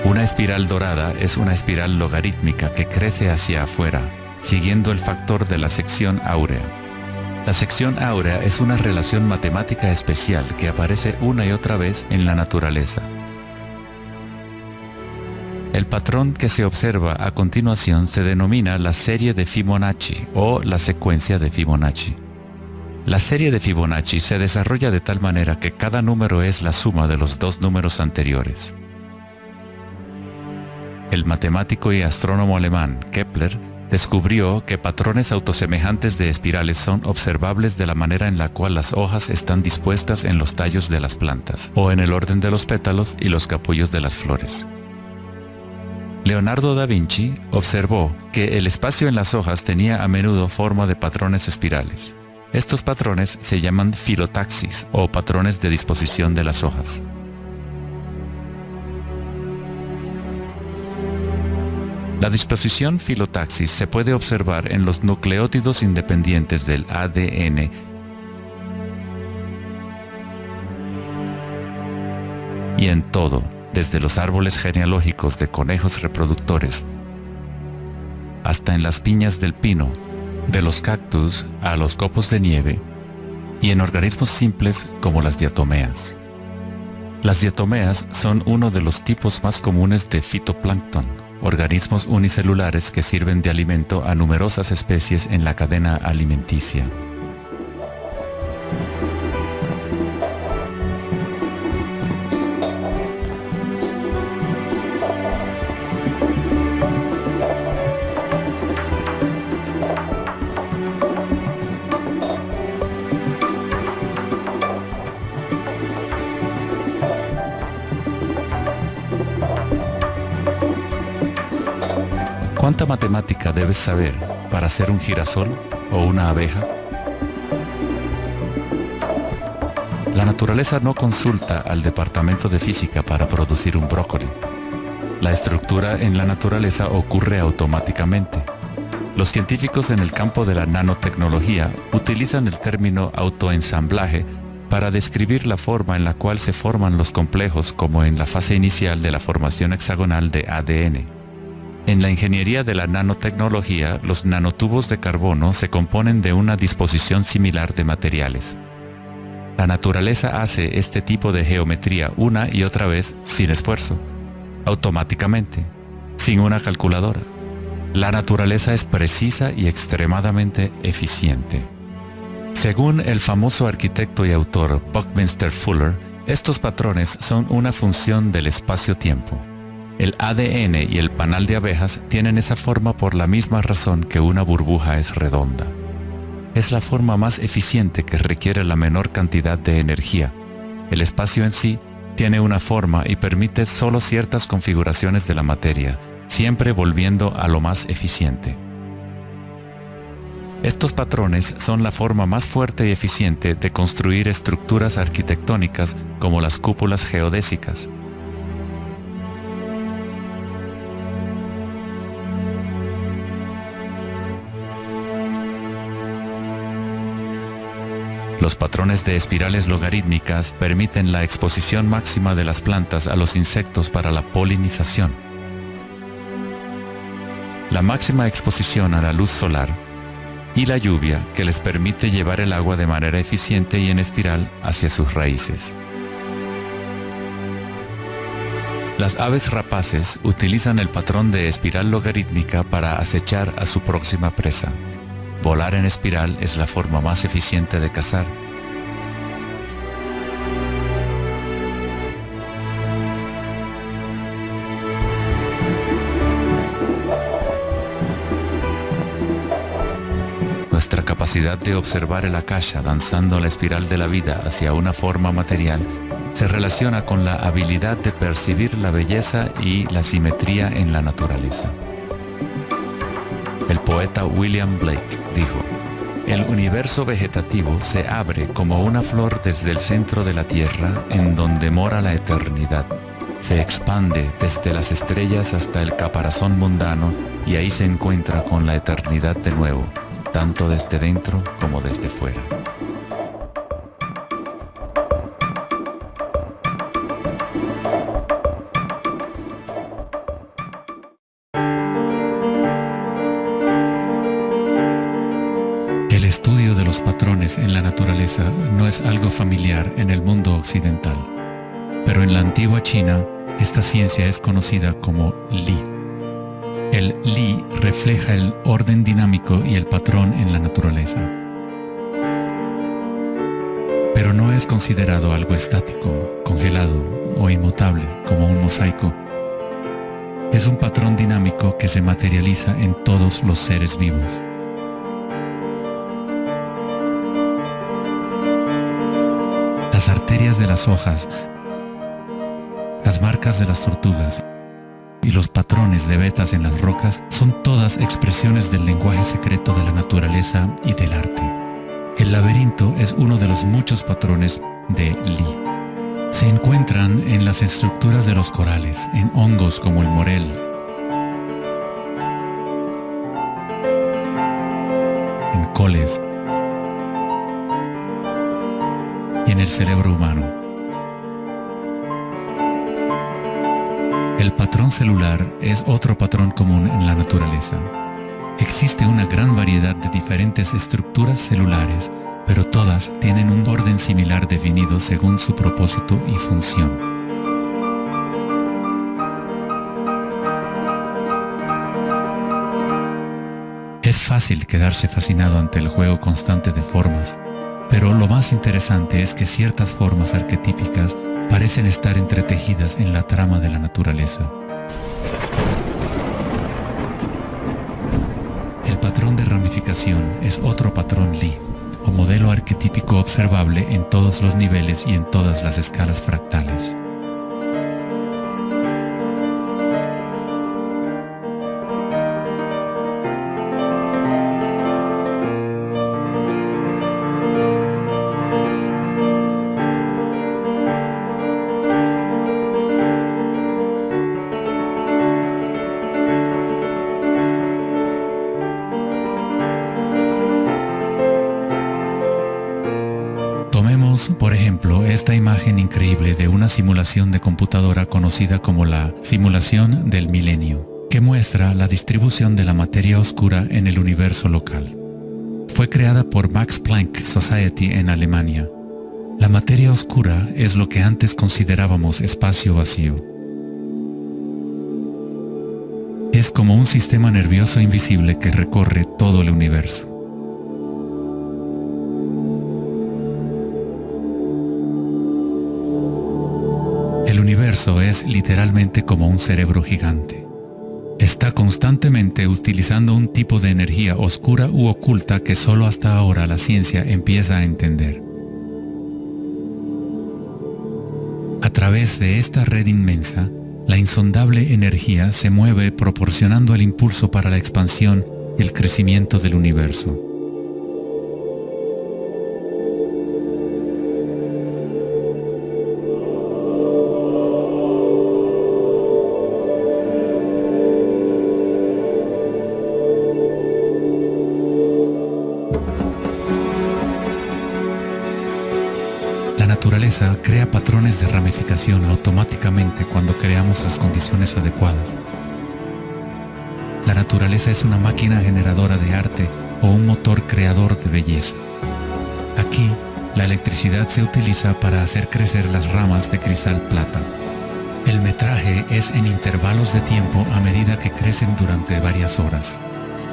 Una espiral dorada es una espiral logarítmica que crece hacia afuera, siguiendo el factor de la sección áurea. La sección áurea es una relación matemática especial que aparece una y otra vez en la naturaleza. El patrón que se observa a continuación se denomina la serie de Fibonacci o la secuencia de Fibonacci. La serie de Fibonacci se desarrolla de tal manera que cada número es la suma de los dos números anteriores. El matemático y astrónomo alemán Kepler descubrió que patrones autosemejantes de espirales son observables de la manera en la cual las hojas están dispuestas en los tallos de las plantas, o en el orden de los pétalos y los capullos de las flores. Leonardo da Vinci observó que el espacio en las hojas tenía a menudo forma de patrones espirales. Estos patrones se llaman filotaxis o patrones de disposición de las hojas. La disposición filotaxis se puede observar en los nucleótidos independientes del ADN y en todo, desde los árboles genealógicos de conejos reproductores hasta en las piñas del pino, de los cactus a los copos de nieve, y en organismos simples como las diatomeas. Las diatomeas son uno de los tipos más comunes de fitoplancton, organismos unicelulares que sirven de alimento a numerosas especies en la cadena alimenticia. ¿Cuánta matemática debes saber para ser un girasol o una abeja? La naturaleza no consulta al departamento de física para producir un brócoli. La estructura en la naturaleza ocurre automáticamente. Los científicos en el campo de la nanotecnología utilizan el término autoensamblaje para describir la forma en la cual se forman los complejos, como en la fase inicial de la formación hexagonal de ADN. En la ingeniería de la nanotecnología, los nanotubos de carbono se componen de una disposición similar de materiales. La naturaleza hace este tipo de geometría una y otra vez sin esfuerzo, automáticamente, sin una calculadora. La naturaleza es precisa y extremadamente eficiente. Según el famoso arquitecto y autor Buckminster Fuller, estos patrones son una función del espacio-tiempo. El ADN y el panal de abejas tienen esa forma por la misma razón que una burbuja es redonda. Es la forma más eficiente que requiere la menor cantidad de energía. El espacio en sí tiene una forma y permite solo ciertas configuraciones de la materia, siempre volviendo a lo más eficiente. Estos patrones son la forma más fuerte y eficiente de construir estructuras arquitectónicas como las cúpulas geodésicas. Los patrones de espirales logarítmicas permiten la exposición máxima de las plantas a los insectos para la polinización. La máxima exposición a la luz solar y la lluvia que les permite llevar el agua de manera eficiente y en espiral hacia sus raíces. Las aves rapaces utilizan el patrón de espiral logarítmica para acechar a su próxima presa. Volar en espiral es la forma más eficiente de cazar. Nuestra capacidad de observar el akasha danzando la espiral de la vida hacia una forma material se relaciona con la habilidad de percibir la belleza y la simetría en la naturaleza. El poeta William Blake dijo: "El universo vegetativo se abre como una flor desde el centro de la tierra en donde mora la eternidad. Se expande desde las estrellas hasta el caparazón mundano y ahí se encuentra con la eternidad de nuevo, tanto desde dentro como desde fuera". patrones en la naturaleza no es algo familiar en el mundo occidental, pero en la antigua China, esta ciencia es conocida como Li. El Li refleja el orden dinámico y el patrón en la naturaleza. Pero no es considerado algo estático, congelado o inmutable como un mosaico. Es un patrón dinámico que se materializa en todos los seres vivos. Las arterias de las hojas, las marcas de las tortugas y los patrones de vetas en las rocas son todas expresiones del lenguaje secreto de la naturaleza y del arte. El laberinto es uno de los muchos patrones de Li. Se encuentran en las estructuras de los corales, en hongos como el morel, en coles y en el cerebro humano. El patrón celular es otro patrón común en la naturaleza. Existe una gran variedad de diferentes estructuras celulares, pero todas tienen un orden similar definido según su propósito y función. Es fácil quedarse fascinado ante el juego constante de formas, pero lo más interesante es que ciertas formas arquetípicas parecen estar entretejidas en la trama de la naturaleza. El patrón de ramificación es otro patrón Li, o modelo arquetípico observable en todos los niveles y en todas las escalas fractales. Tomemos, por ejemplo, esta imagen increíble de una simulación de computadora conocida como la simulación del milenio, que muestra la distribución de la materia oscura en el universo local. Fue creada por Max Planck Society en Alemania. La materia oscura es lo que antes considerábamos espacio vacío. Es como un sistema nervioso invisible que recorre todo el universo. El universo es literalmente como un cerebro gigante. Está constantemente utilizando un tipo de energía oscura u oculta que solo hasta ahora la ciencia empieza a entender. A través de esta red inmensa, la insondable energía se mueve proporcionando el impulso para la expansión y el crecimiento del universo. La naturaleza crea patrones de ramificación automáticamente cuando creamos las condiciones adecuadas. La naturaleza es una máquina generadora de arte o un motor creador de belleza. Aquí, la electricidad se utiliza para hacer crecer las ramas de cristal plata. El metraje es en intervalos de tiempo a medida que crecen durante varias horas.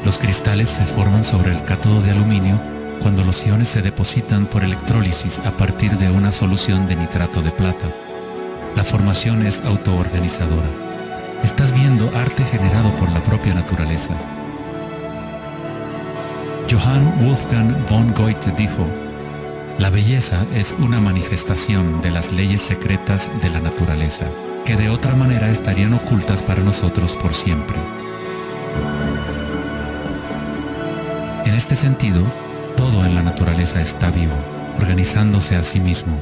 Los cristales se forman sobre el cátodo de aluminio cuando los iones se depositan por electrólisis a partir de una solución de nitrato de plata. La formación es autoorganizadora. Estás viendo arte generado por la propia naturaleza. Johann Wolfgang von Goethe dijo: "La belleza es una manifestación de las leyes secretas de la naturaleza, que de otra manera estarían ocultas para nosotros por siempre". En este sentido, todo en la naturaleza está vivo, organizándose a sí mismo.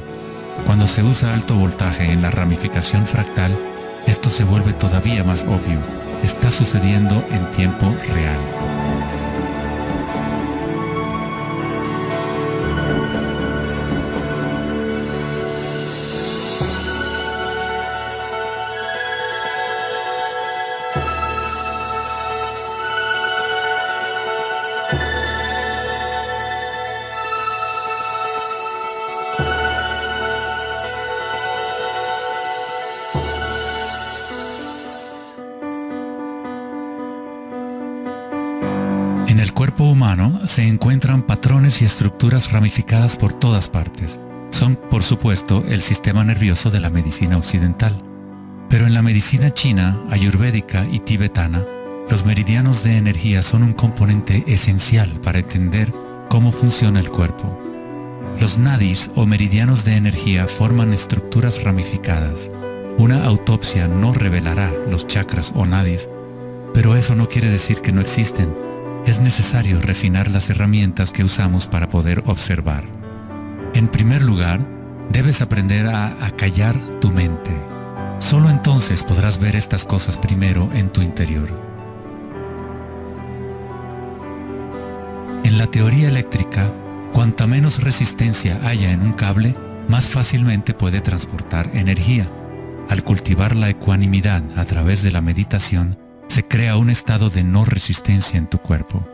Cuando se usa alto voltaje en la ramificación fractal, esto se vuelve todavía más obvio. Está sucediendo en tiempo real. cuerpo humano se encuentran patrones y estructuras ramificadas por todas partes. Son, por supuesto, el sistema nervioso de la medicina occidental. Pero en la medicina china, ayurvédica y tibetana, los meridianos de energía son un componente esencial para entender cómo funciona el cuerpo. Los nadis o meridianos de energía forman estructuras ramificadas. Una autopsia no revelará los chakras o nadis, pero eso no quiere decir que no existen. Es necesario refinar las herramientas que usamos para poder observar. En primer lugar, debes aprender a callar tu mente. Solo entonces podrás ver estas cosas primero en tu interior. En la teoría eléctrica, cuanta menos resistencia haya en un cable, más fácilmente puede transportar energía. Al cultivar la ecuanimidad a través de la meditación, se crea un estado de no resistencia en tu cuerpo.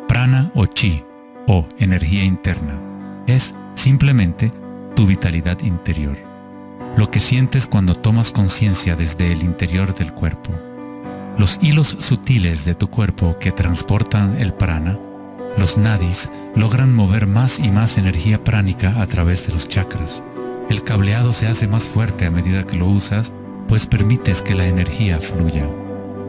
Prana o chi, o energía interna, es simplemente tu vitalidad interior. Lo que sientes cuando tomas conciencia desde el interior del cuerpo. Los hilos sutiles de tu cuerpo que transportan el prana, los nadis, logran mover más y más energía pránica a través de los chakras. El cableado se hace más fuerte a medida que lo usas, pues permites que la energía fluya.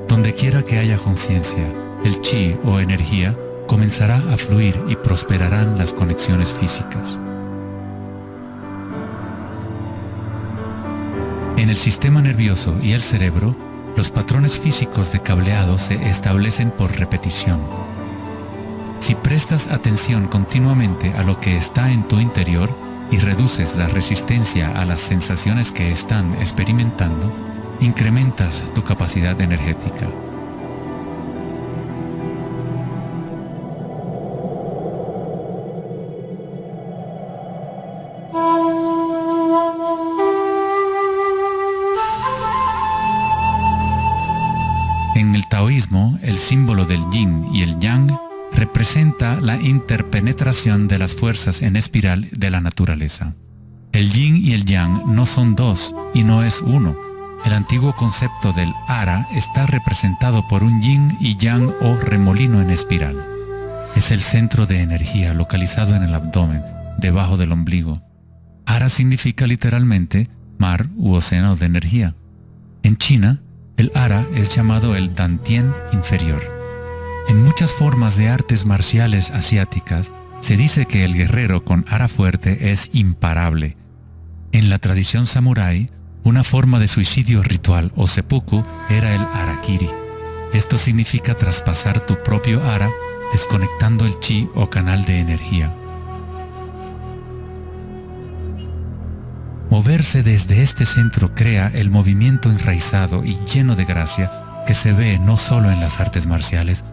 Donde quiera que haya conciencia, el chi o energía comenzará a fluir y prosperarán las conexiones físicas. En el sistema nervioso y el cerebro, los patrones físicos de cableado se establecen por repetición. Si prestas atención continuamente a lo que está en tu interior y reduces la resistencia a las sensaciones que están experimentando, incrementas tu capacidad energética. En el taoísmo, el símbolo del yin y el yang representa la interpenetración de las fuerzas en espiral de la naturaleza. El yin y el yang no son dos y no es uno. El antiguo concepto del ara está representado por un yin y yang o remolino en espiral. Es el centro de energía localizado en el abdomen, debajo del ombligo. Ara significa literalmente mar u océano de energía. En China, el ara es llamado el Dantien inferior. En muchas formas de artes marciales asiáticas, se dice que el guerrero con ara fuerte es imparable. En la tradición samurái, una forma de suicidio ritual o seppuku era el harakiri. Esto significa traspasar tu propio ara, desconectando el chi o canal de energía. Moverse desde este centro crea el movimiento enraizado y lleno de gracia que se ve no solo en las artes marciales,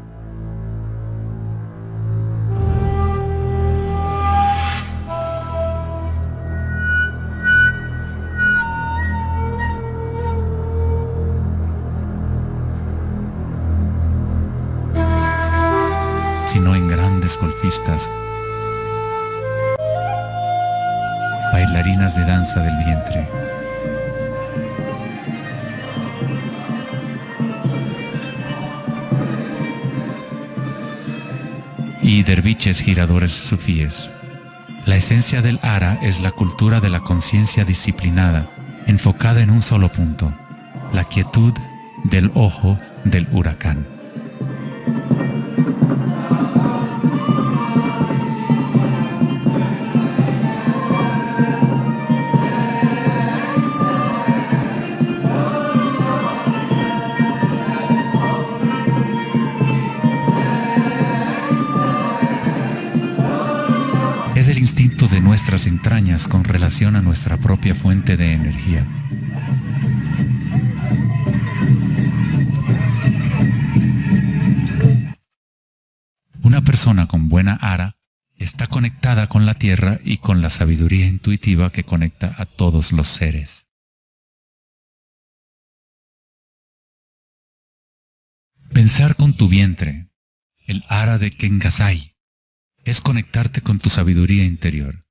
sino en grandes golfistas, bailarinas de danza del vientre, y derviches giradores sufíes. La esencia del ara es la cultura de la conciencia disciplinada, enfocada en un solo punto, la quietud del ojo del huracán. Es el instinto de nuestras entrañas con relación a nuestra propia fuente de energía. Una persona con buena ara está conectada con la tierra y con la sabiduría intuitiva que conecta a todos los seres. Pensar con tu vientre, el ara de Kengasai, es conectarte con tu sabiduría interior.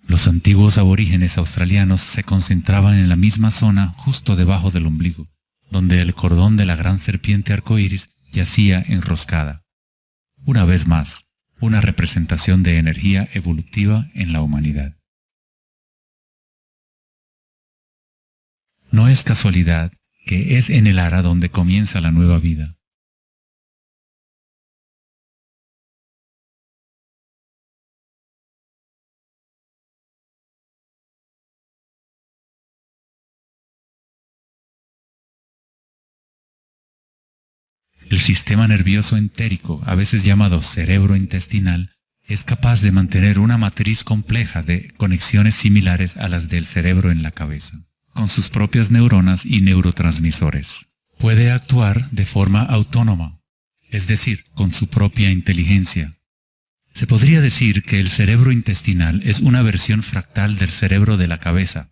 Los antiguos aborígenes australianos se concentraban en la misma zona justo debajo del ombligo, donde el cordón de la gran serpiente arcoíris yacía enroscada. Una vez más, una representación de energía evolutiva en la humanidad. No es casualidad que es en el ara donde comienza la nueva vida. El sistema nervioso entérico, a veces llamado cerebro intestinal, es capaz de mantener una matriz compleja de conexiones similares a las del cerebro en la cabeza, con sus propias neuronas y neurotransmisores. Puede actuar de forma autónoma, es decir, con su propia inteligencia. Se podría decir que el cerebro intestinal es una versión fractal del cerebro de la cabeza,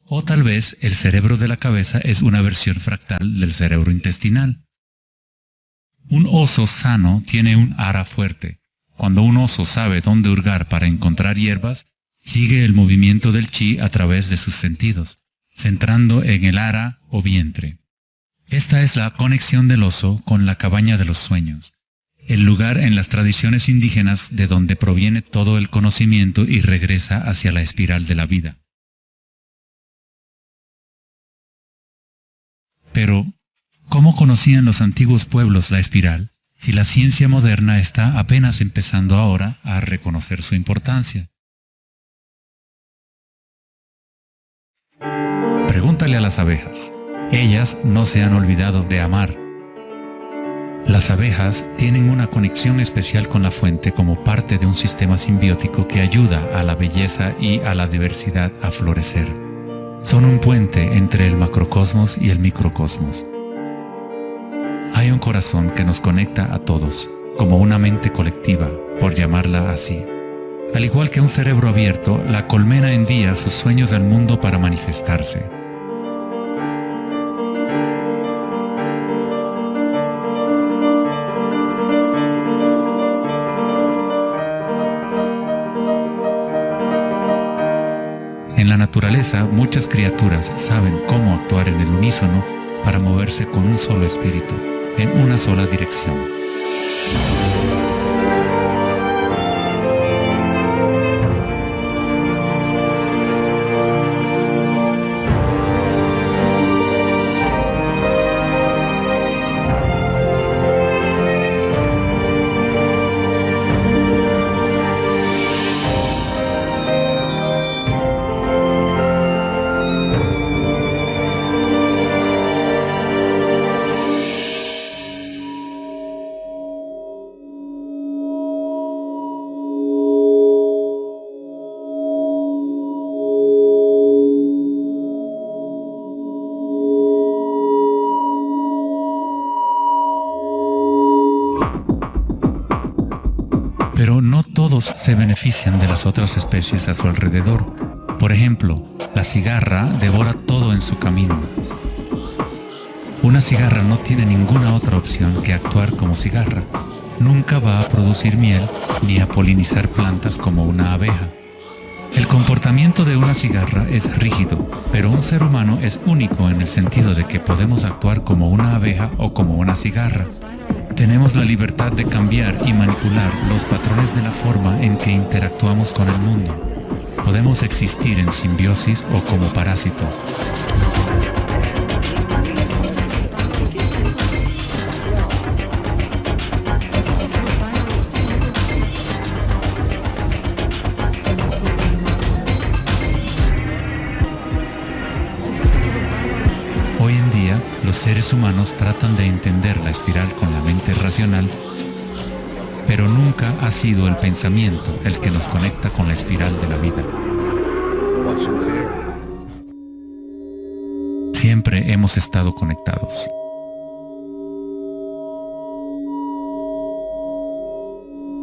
o tal vez el cerebro de la cabeza es una versión fractal del cerebro intestinal. Un oso sano tiene un ara fuerte. Cuando un oso sabe dónde hurgar para encontrar hierbas, sigue el movimiento del chi a través de sus sentidos, centrando en el ara o vientre. Esta es la conexión del oso con la cabaña de los sueños, el lugar en las tradiciones indígenas de donde proviene todo el conocimiento y regresa hacia la espiral de la vida. Pero, ¿cómo conocían los antiguos pueblos la espiral, si la ciencia moderna está apenas empezando ahora a reconocer su importancia? Pregúntale a las abejas. Ellas no se han olvidado de amar. Las abejas tienen una conexión especial con la fuente como parte de un sistema simbiótico que ayuda a la belleza y a la diversidad a florecer. Son un puente entre el macrocosmos y el microcosmos. Hay un corazón que nos conecta a todos, como una mente colectiva, por llamarla así. Al igual que un cerebro abierto, la colmena envía sus sueños al mundo para manifestarse. En la naturaleza, muchas criaturas saben cómo actuar en el unísono para moverse con un solo espíritu, en una sola dirección. Pero no todos se benefician de las otras especies a su alrededor. Por ejemplo, la cigarra devora todo en su camino. Una cigarra no tiene ninguna otra opción que actuar como cigarra. Nunca va a producir miel ni a polinizar plantas como una abeja. El comportamiento de una cigarra es rígido, pero un ser humano es único en el sentido de que podemos actuar como una abeja o como una cigarra. Tenemos la libertad de cambiar y manipular los patrones de la forma en que interactuamos con el mundo. Podemos existir en simbiosis o como parásitos. Hoy en día, los seres humanos tratan de entender la espiral con la mente racional, pero nunca ha sido el pensamiento el que nos conecta con la espiral de la vida. Siempre hemos estado conectados.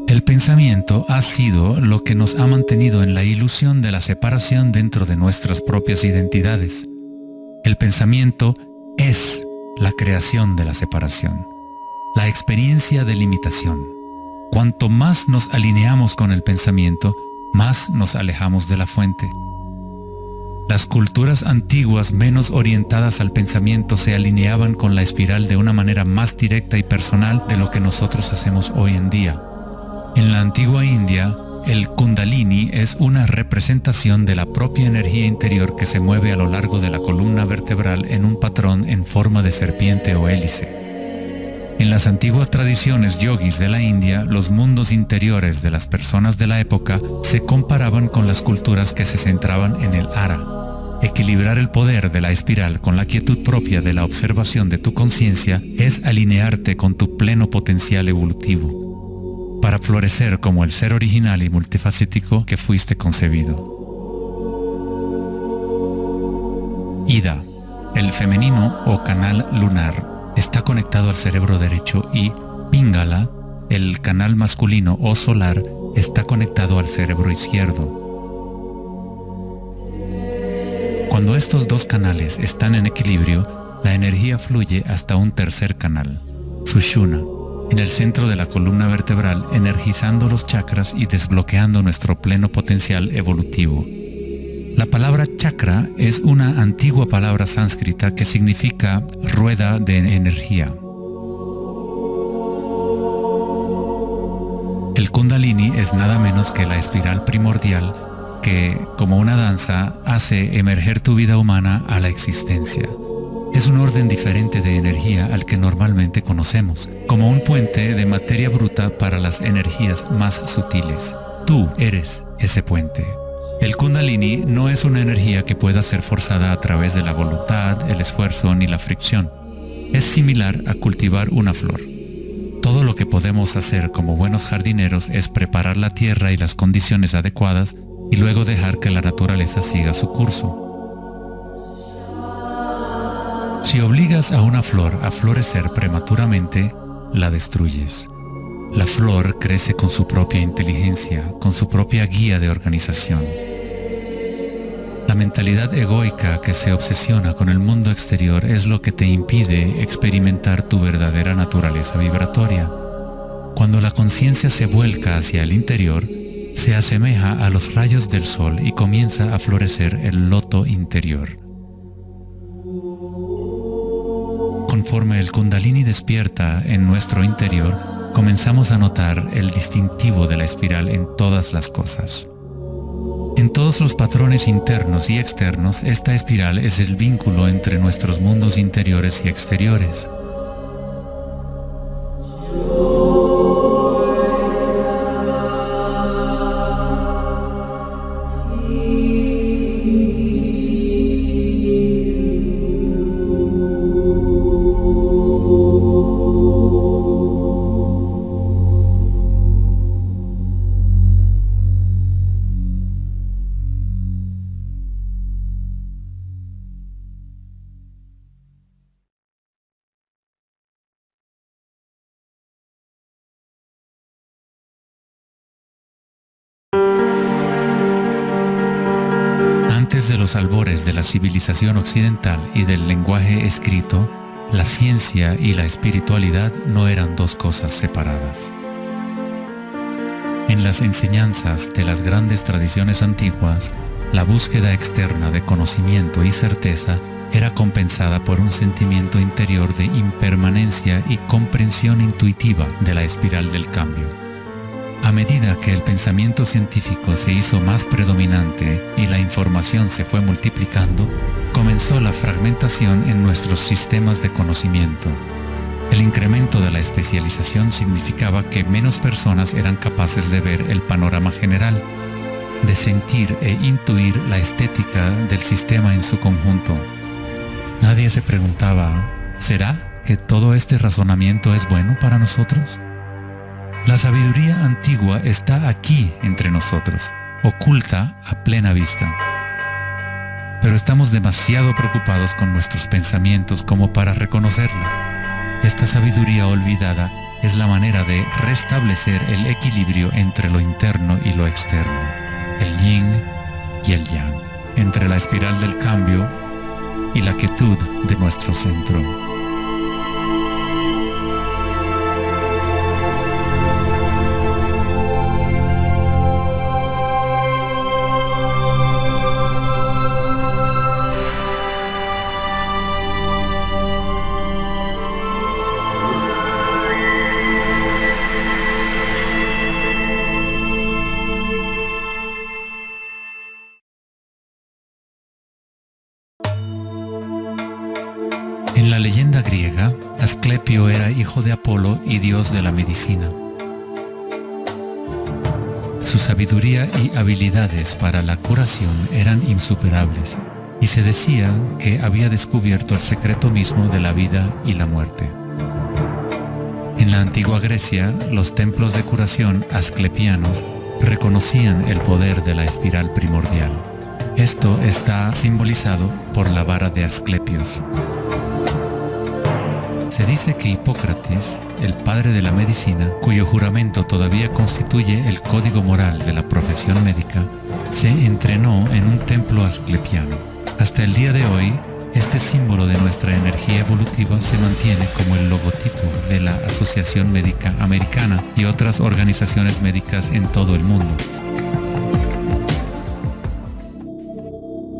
El pensamiento ha sido lo que nos ha mantenido en la ilusión de la separación dentro de nuestras propias identidades. El pensamiento es la creación de la separación, la experiencia de limitación. Cuanto más nos alineamos con el pensamiento, más nos alejamos de la fuente. Las culturas antiguas menos orientadas al pensamiento se alineaban con la espiral de una manera más directa y personal de lo que nosotros hacemos hoy en día. En la antigua India, el Kundalini es una representación de la propia energía interior que se mueve a lo largo de la columna vertebral en un patrón en forma de serpiente o hélice. En las antiguas tradiciones yogis de la India, los mundos interiores de las personas de la época se comparaban con las culturas que se centraban en el Ara. Equilibrar el poder de la espiral con la quietud propia de la observación de tu conciencia es alinearte con tu pleno potencial evolutivo, para florecer como el ser original y multifacético que fuiste concebido. Ida, el femenino o canal lunar, está conectado al cerebro derecho y Pingala, el canal masculino o solar, está conectado al cerebro izquierdo. Cuando estos dos canales están en equilibrio, la energía fluye hasta un tercer canal, Sushumna, en el centro de la columna vertebral, energizando los chakras y desbloqueando nuestro pleno potencial evolutivo. La palabra chakra es una antigua palabra sánscrita que significa rueda de energía. El Kundalini es nada menos que la espiral primordial que, como una danza, hace emerger tu vida humana a la existencia. Es un orden diferente de energía al que normalmente conocemos, como un puente de materia bruta para las energías más sutiles. Tú eres ese puente. El Kundalini no es una energía que pueda ser forzada a través de la voluntad, el esfuerzo ni la fricción. Es similar a cultivar una flor. Todo lo que podemos hacer como buenos jardineros es preparar la tierra y las condiciones adecuadas y luego dejar que la naturaleza siga su curso. Si obligas a una flor a florecer prematuramente, la destruyes. La flor crece con su propia inteligencia, con su propia guía de organización. La mentalidad egoica que se obsesiona con el mundo exterior es lo que te impide experimentar tu verdadera naturaleza vibratoria. Cuando la conciencia se vuelca hacia el interior, se asemeja a los rayos del sol y comienza a florecer el loto interior. Conforme el Kundalini despierta en nuestro interior, comenzamos a notar el distintivo de la espiral en todas las cosas. En todos los patrones internos y externos, esta espiral es el vínculo entre nuestros mundos interiores y exteriores. Antes de los albores de la civilización occidental y del lenguaje escrito, la ciencia y la espiritualidad no eran dos cosas separadas. En las enseñanzas de las grandes tradiciones antiguas, la búsqueda externa de conocimiento y certeza era compensada por un sentimiento interior de impermanencia y comprensión intuitiva de la espiral del cambio. A medida que el pensamiento científico se hizo más predominante y la información se fue multiplicando, comenzó la fragmentación en nuestros sistemas de conocimiento. El incremento de la especialización significaba que menos personas eran capaces de ver el panorama general, de sentir e intuir la estética del sistema en su conjunto. Nadie se preguntaba, ¿será que todo este razonamiento es bueno para nosotros? La sabiduría antigua está aquí entre nosotros, oculta a plena vista. Pero estamos demasiado preocupados con nuestros pensamientos como para reconocerla. Esta sabiduría olvidada es la manera de restablecer el equilibrio entre lo interno y lo externo, el yin y el yang, entre la espiral del cambio y la quietud de nuestro centro. leyenda griega, Asclepio era hijo de Apolo y dios de la medicina. Su sabiduría y habilidades para la curación eran insuperables, y se decía que había descubierto el secreto mismo de la vida y la muerte. En la antigua Grecia, los templos de curación asclepianos reconocían el poder de la espiral primordial. Esto está simbolizado por la vara de Asclepios. Se dice que Hipócrates, el padre de la medicina, cuyo juramento todavía constituye el código moral de la profesión médica, se entrenó en un templo asclepiano. Hasta el día de hoy, este símbolo de nuestra energía evolutiva se mantiene como el logotipo de la Asociación Médica Americana y otras organizaciones médicas en todo el mundo.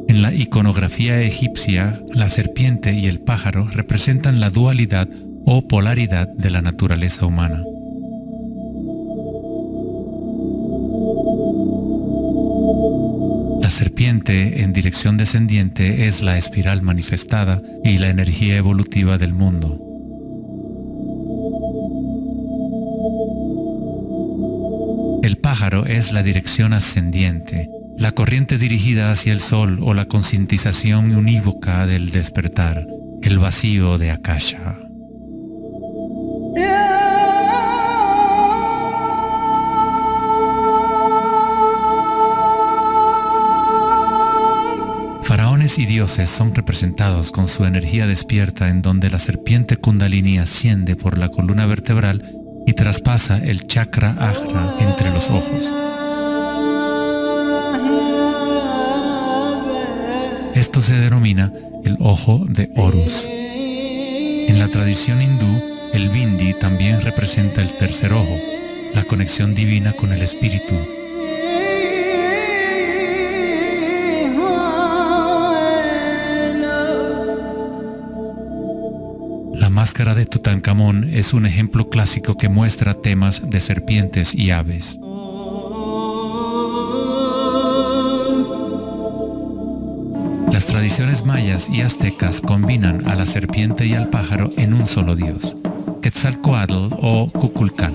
En la iconografía egipcia, la serpiente y el pájaro representan la dualidad o polaridad de la naturaleza humana. La serpiente en dirección descendiente es la espiral manifestada y la energía evolutiva del mundo. El pájaro es la dirección ascendiente, la corriente dirigida hacia el sol o la concientización unívoca del despertar, el vacío de Akasha. Faraones y dioses son representados con su energía despierta, en donde la serpiente Kundalini asciende por la columna vertebral y traspasa el chakra ajna entre los ojos. Esto se denomina el ojo de Horus. En la tradición hindú, el bindi también representa el tercer ojo, la conexión divina con el espíritu. La máscara de Tutankamón es un ejemplo clásico que muestra temas de serpientes y aves. Las tradiciones mayas y aztecas combinan a la serpiente y al pájaro en un solo dios, Quetzalcóatl o Kukulcán.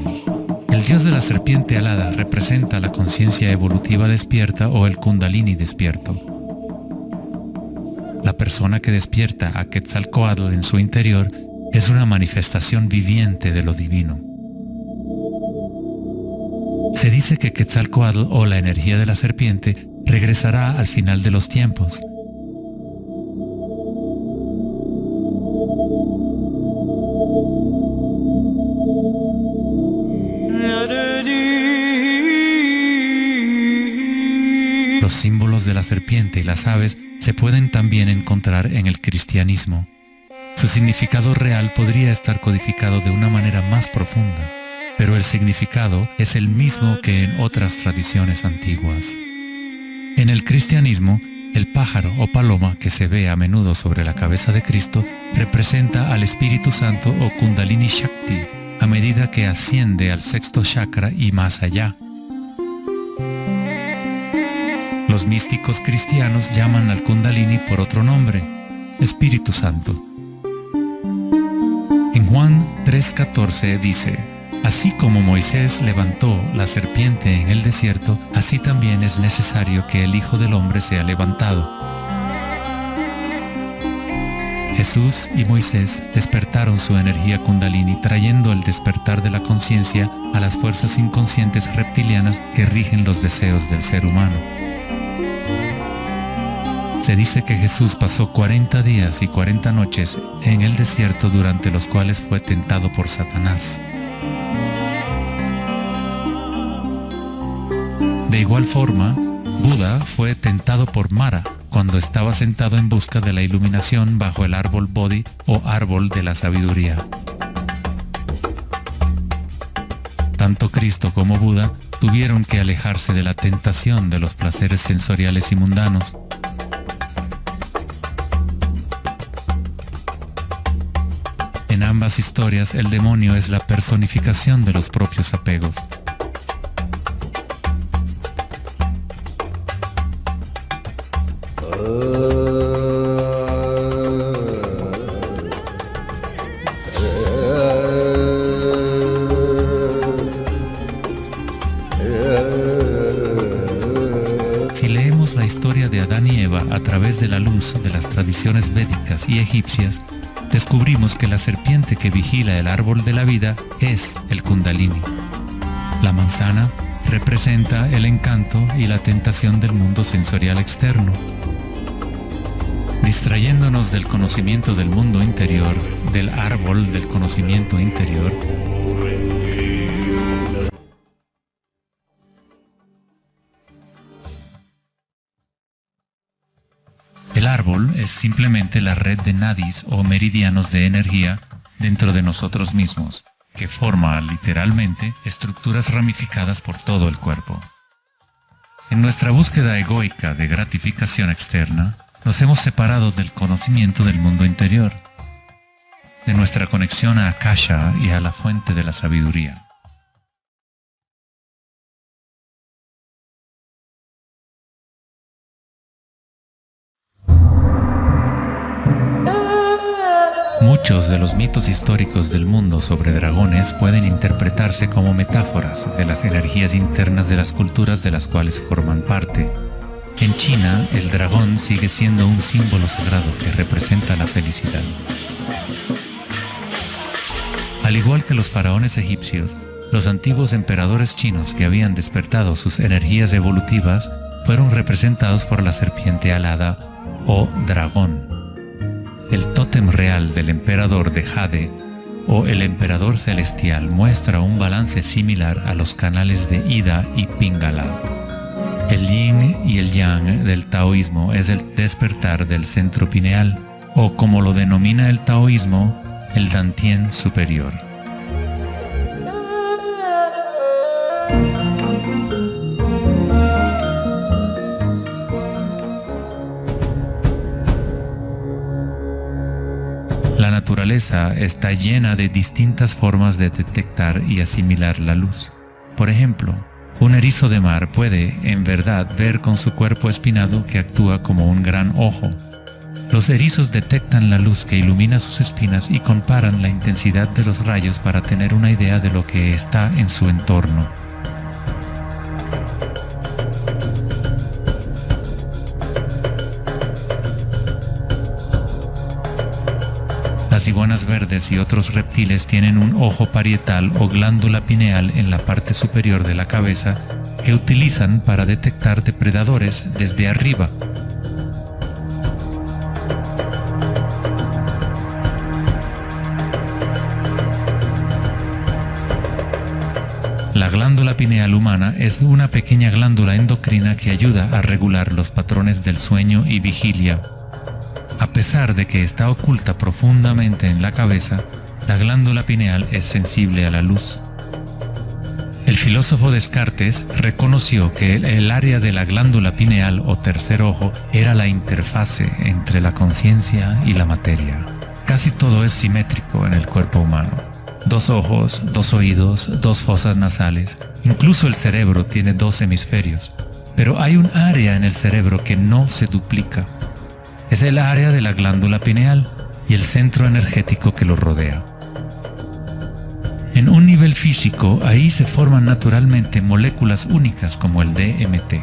El dios de la serpiente alada representa la conciencia evolutiva despierta o el Kundalini despierto. La persona que despierta a Quetzalcóatl en su interior es una manifestación viviente de lo divino. Se dice que Quetzalcóatl o la energía de la serpiente regresará al final de los tiempos. Los símbolos de la serpiente y las aves se pueden también encontrar en el cristianismo. Su significado real podría estar codificado de una manera más profunda, pero el significado es el mismo que en otras tradiciones antiguas. En el cristianismo, el pájaro o paloma que se ve a menudo sobre la cabeza de Cristo representa al Espíritu Santo o Kundalini Shakti a medida que asciende al sexto chakra y más allá. Los místicos cristianos llaman al Kundalini por otro nombre, Espíritu Santo. En Juan 3:14 dice: así como Moisés levantó la serpiente en el desierto, así también es necesario que el Hijo del Hombre sea levantado. Jesús y Moisés despertaron su energía Kundalini, trayendo el despertar de la conciencia a las fuerzas inconscientes reptilianas que rigen los deseos del ser humano. Se dice que Jesús pasó 40 días y 40 noches en el desierto, durante los cuales fue tentado por Satanás. De igual forma, Buda fue tentado por Mara cuando estaba sentado en busca de la iluminación bajo el árbol Bodhi o árbol de la sabiduría. Tanto Cristo como Buda tuvieron que alejarse de la tentación de los placeres sensoriales y mundanos. En ambas historias, el demonio es la personificación de los propios apegos. Si leemos la historia de Adán y Eva a través de la luz de las tradiciones védicas y egipcias, descubrimos que la serpiente que vigila el árbol de la vida es el Kundalini. La manzana representa el encanto y la tentación del mundo sensorial externo. Distrayéndonos del conocimiento del mundo interior, del árbol del conocimiento interior, el árbol es simplemente la red de nadis o meridianos de energía dentro de nosotros mismos, que forma literalmente estructuras ramificadas por todo el cuerpo. En nuestra búsqueda egoica de gratificación externa, nos hemos separado del conocimiento del mundo interior, de nuestra conexión a Akasha y a la fuente de la sabiduría. Muchos de los mitos históricos del mundo sobre dragones pueden interpretarse como metáforas de las energías internas de las culturas de las cuales forman parte. En China, el dragón sigue siendo un símbolo sagrado que representa la felicidad. Al igual que los faraones egipcios, los antiguos emperadores chinos que habían despertado sus energías evolutivas fueron representados por la serpiente alada o dragón. El tótem real del emperador de Jade o el emperador celestial muestra un balance similar a los canales de Ida y Pingala. El yin y el yang del taoísmo es el despertar del centro pineal, o como lo denomina el taoísmo, el Dantien superior. La naturaleza está llena de distintas formas de detectar y asimilar la luz. Por ejemplo, un erizo de mar puede, en verdad, ver con su cuerpo espinado que actúa como un gran ojo. Los erizos detectan la luz que ilumina sus espinas y comparan la intensidad de los rayos para tener una idea de lo que está en su entorno. Las iguanas verdes y otros reptiles tienen un ojo parietal o glándula pineal en la parte superior de la cabeza que utilizan para detectar depredadores desde arriba. La glándula pineal humana es una pequeña glándula endocrina que ayuda a regular los patrones del sueño y vigilia. A pesar de que está oculta profundamente en la cabeza, la glándula pineal es sensible a la luz. El filósofo Descartes reconoció que el área de la glándula pineal o tercer ojo era la interfase entre la conciencia y la materia. Casi todo es simétrico en el cuerpo humano. 2 ojos, 2 oídos, 2 fosas nasales. Incluso el cerebro tiene 2 hemisferios. Pero hay un área en el cerebro que no se duplica. Es el área de la glándula pineal y el centro energético que lo rodea. En un nivel físico, ahí se forman naturalmente moléculas únicas como el DMT.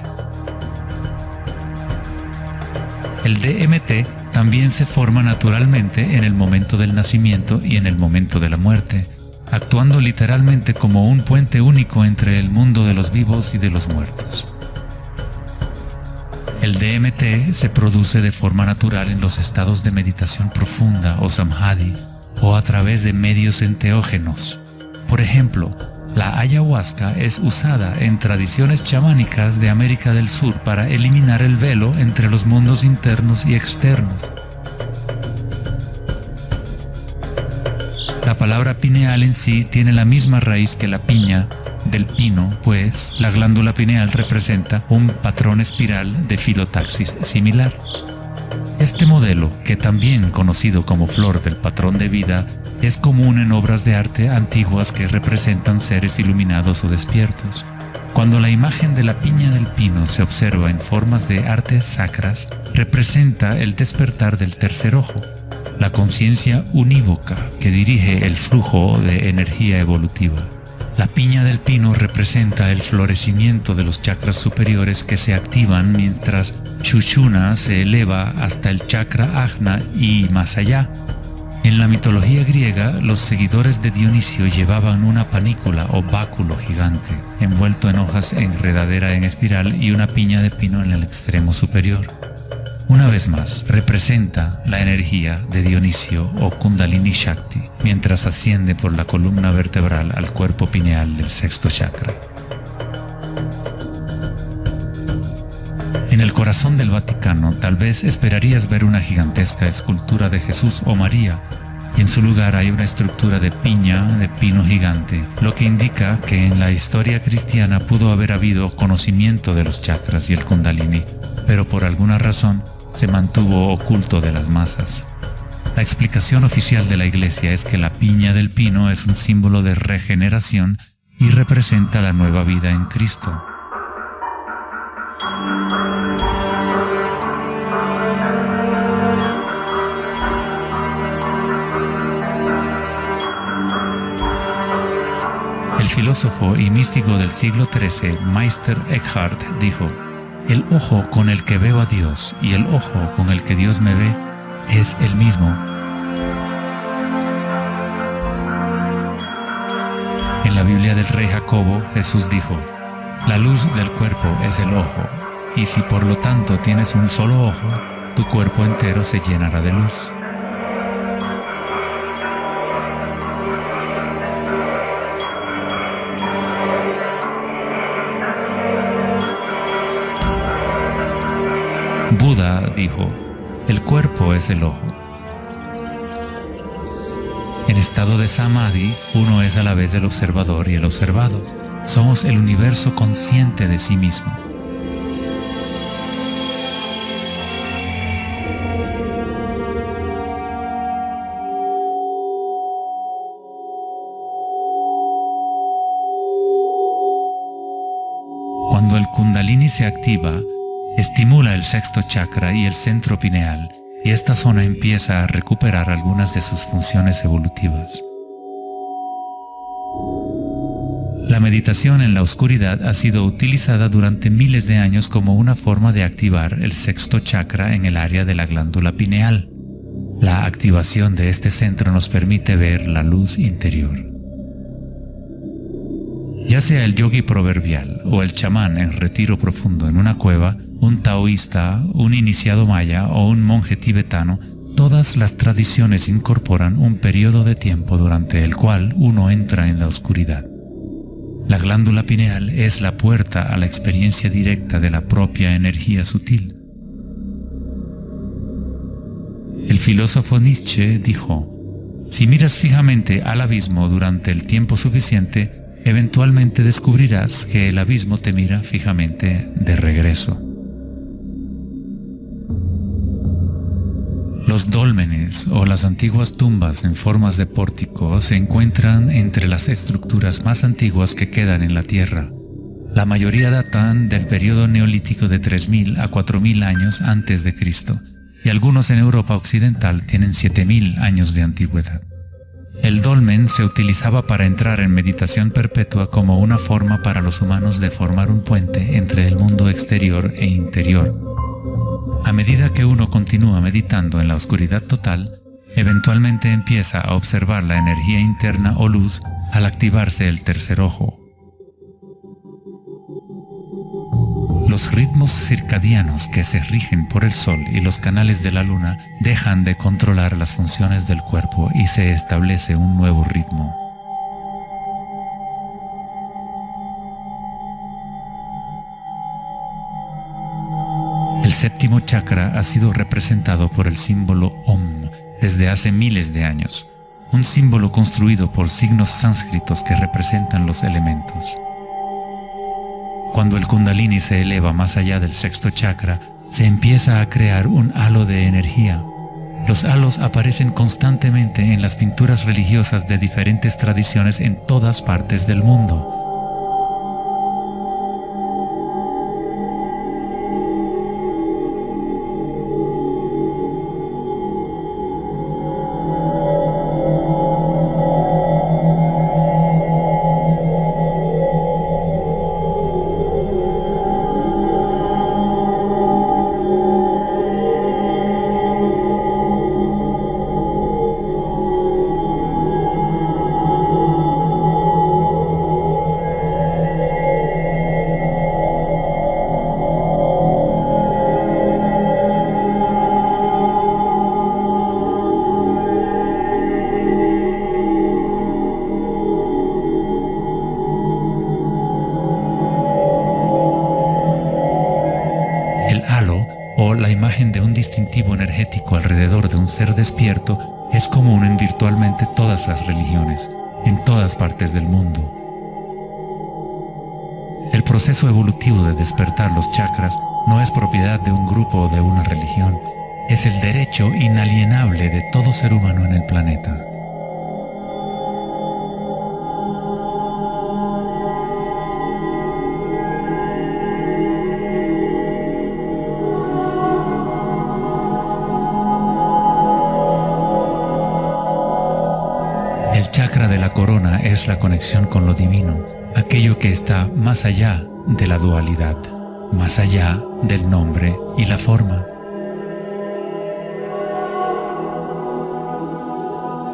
El DMT también se forma naturalmente en el momento del nacimiento y en el momento de la muerte, actuando literalmente como un puente único entre el mundo de los vivos y de los muertos. El DMT se produce de forma natural en los estados de meditación profunda o samadhi o a través de medios enteógenos. Por ejemplo, la ayahuasca es usada en tradiciones chamánicas de América del Sur para eliminar el velo entre los mundos internos y externos. La palabra pineal en sí tiene la misma raíz que la piña del pino, pues la glándula pineal representa un patrón espiral de filotaxis similar. Este modelo, que también conocido como flor del patrón de vida, es común en obras de arte antiguas que representan seres iluminados o despiertos. Cuando la imagen de la piña del pino se observa en formas de artes sacras, representa el despertar del tercer ojo, la conciencia unívoca que dirige el flujo de energía evolutiva. La piña del pino representa el florecimiento de los chakras superiores que se activan mientras Sushumna se eleva hasta el chakra Ajna y más allá. En la mitología griega, los seguidores de Dionisio llevaban una panícula o báculo gigante, envuelto en hojas enredadera en espiral y una piña de pino en el extremo superior. Una vez más, representa la energía de Dionisio o Kundalini Shakti, mientras asciende por la columna vertebral al cuerpo pineal del sexto chakra. En el corazón del Vaticano, tal vez esperarías ver una gigantesca escultura de Jesús o María, y en su lugar hay una estructura de piña de pino gigante, lo que indica que en la historia cristiana pudo haber habido conocimiento de los chakras y el Kundalini, pero por alguna razón se mantuvo oculto de las masas. La explicación oficial de la Iglesia es que la piña del pino es un símbolo de regeneración y representa la nueva vida en Cristo. El filósofo y místico del siglo XIII, Meister Eckhart, dijo: "El ojo con el que veo a Dios y el ojo con el que Dios me ve es el mismo". En la Biblia del rey Jacobo, Jesús dijo: "La luz del cuerpo es el ojo, y si por lo tanto tienes un solo ojo, tu cuerpo entero se llenará de luz". Buda dijo: "El cuerpo es el ojo". En estado de Samadhi, uno es a la vez el observador y el observado. Somos el universo consciente de sí mismo. Cuando el Kundalini se activa, estimula el sexto chakra y el centro pineal, y esta zona empieza a recuperar algunas de sus funciones evolutivas. La meditación en la oscuridad ha sido utilizada durante miles de años como una forma de activar el sexto chakra en el área de la glándula pineal. La activación de este centro nos permite ver la luz interior. Ya sea el yogi proverbial o el chamán en retiro profundo en una cueva, un taoísta, un iniciado maya o un monje tibetano, todas las tradiciones incorporan un periodo de tiempo durante el cual uno entra en la oscuridad. La glándula pineal es la puerta a la experiencia directa de la propia energía sutil. El filósofo Nietzsche dijo: "Si miras fijamente al abismo durante el tiempo suficiente, eventualmente descubrirás que el abismo te mira fijamente de regreso". Los dólmenes o las antiguas tumbas en formas de pórtico se encuentran entre las estructuras más antiguas que quedan en la Tierra. La mayoría datan del periodo neolítico de 3000 a 4000 años antes de Cristo, y algunos en Europa occidental tienen 7000 años de antigüedad. El dolmen se utilizaba para entrar en meditación perpetua como una forma para los humanos de formar un puente entre el mundo exterior e interior. A medida que uno continúa meditando en la oscuridad total, eventualmente empieza a observar la energía interna o luz al activarse el tercer ojo. Los ritmos circadianos que se rigen por el sol y los canales de la luna dejan de controlar las funciones del cuerpo y se establece un nuevo ritmo. El séptimo chakra ha sido representado por el símbolo Om desde hace miles de años, un símbolo construido por signos sánscritos que representan los elementos. Cuando el Kundalini se eleva más allá del sexto chakra, se empieza a crear un halo de energía. Los halos aparecen constantemente en las pinturas religiosas de diferentes tradiciones en todas partes del mundo. o la imagen de un distintivo energético alrededor de un ser despierto es común en virtualmente todas las religiones, en todas partes del mundo. El proceso evolutivo de despertar los chakras no es propiedad de un grupo o de una religión, es el derecho inalienable de todo ser humano en el planeta. El chakra de la corona es la conexión con lo divino, aquello que está más allá de la dualidad, más allá del nombre y la forma.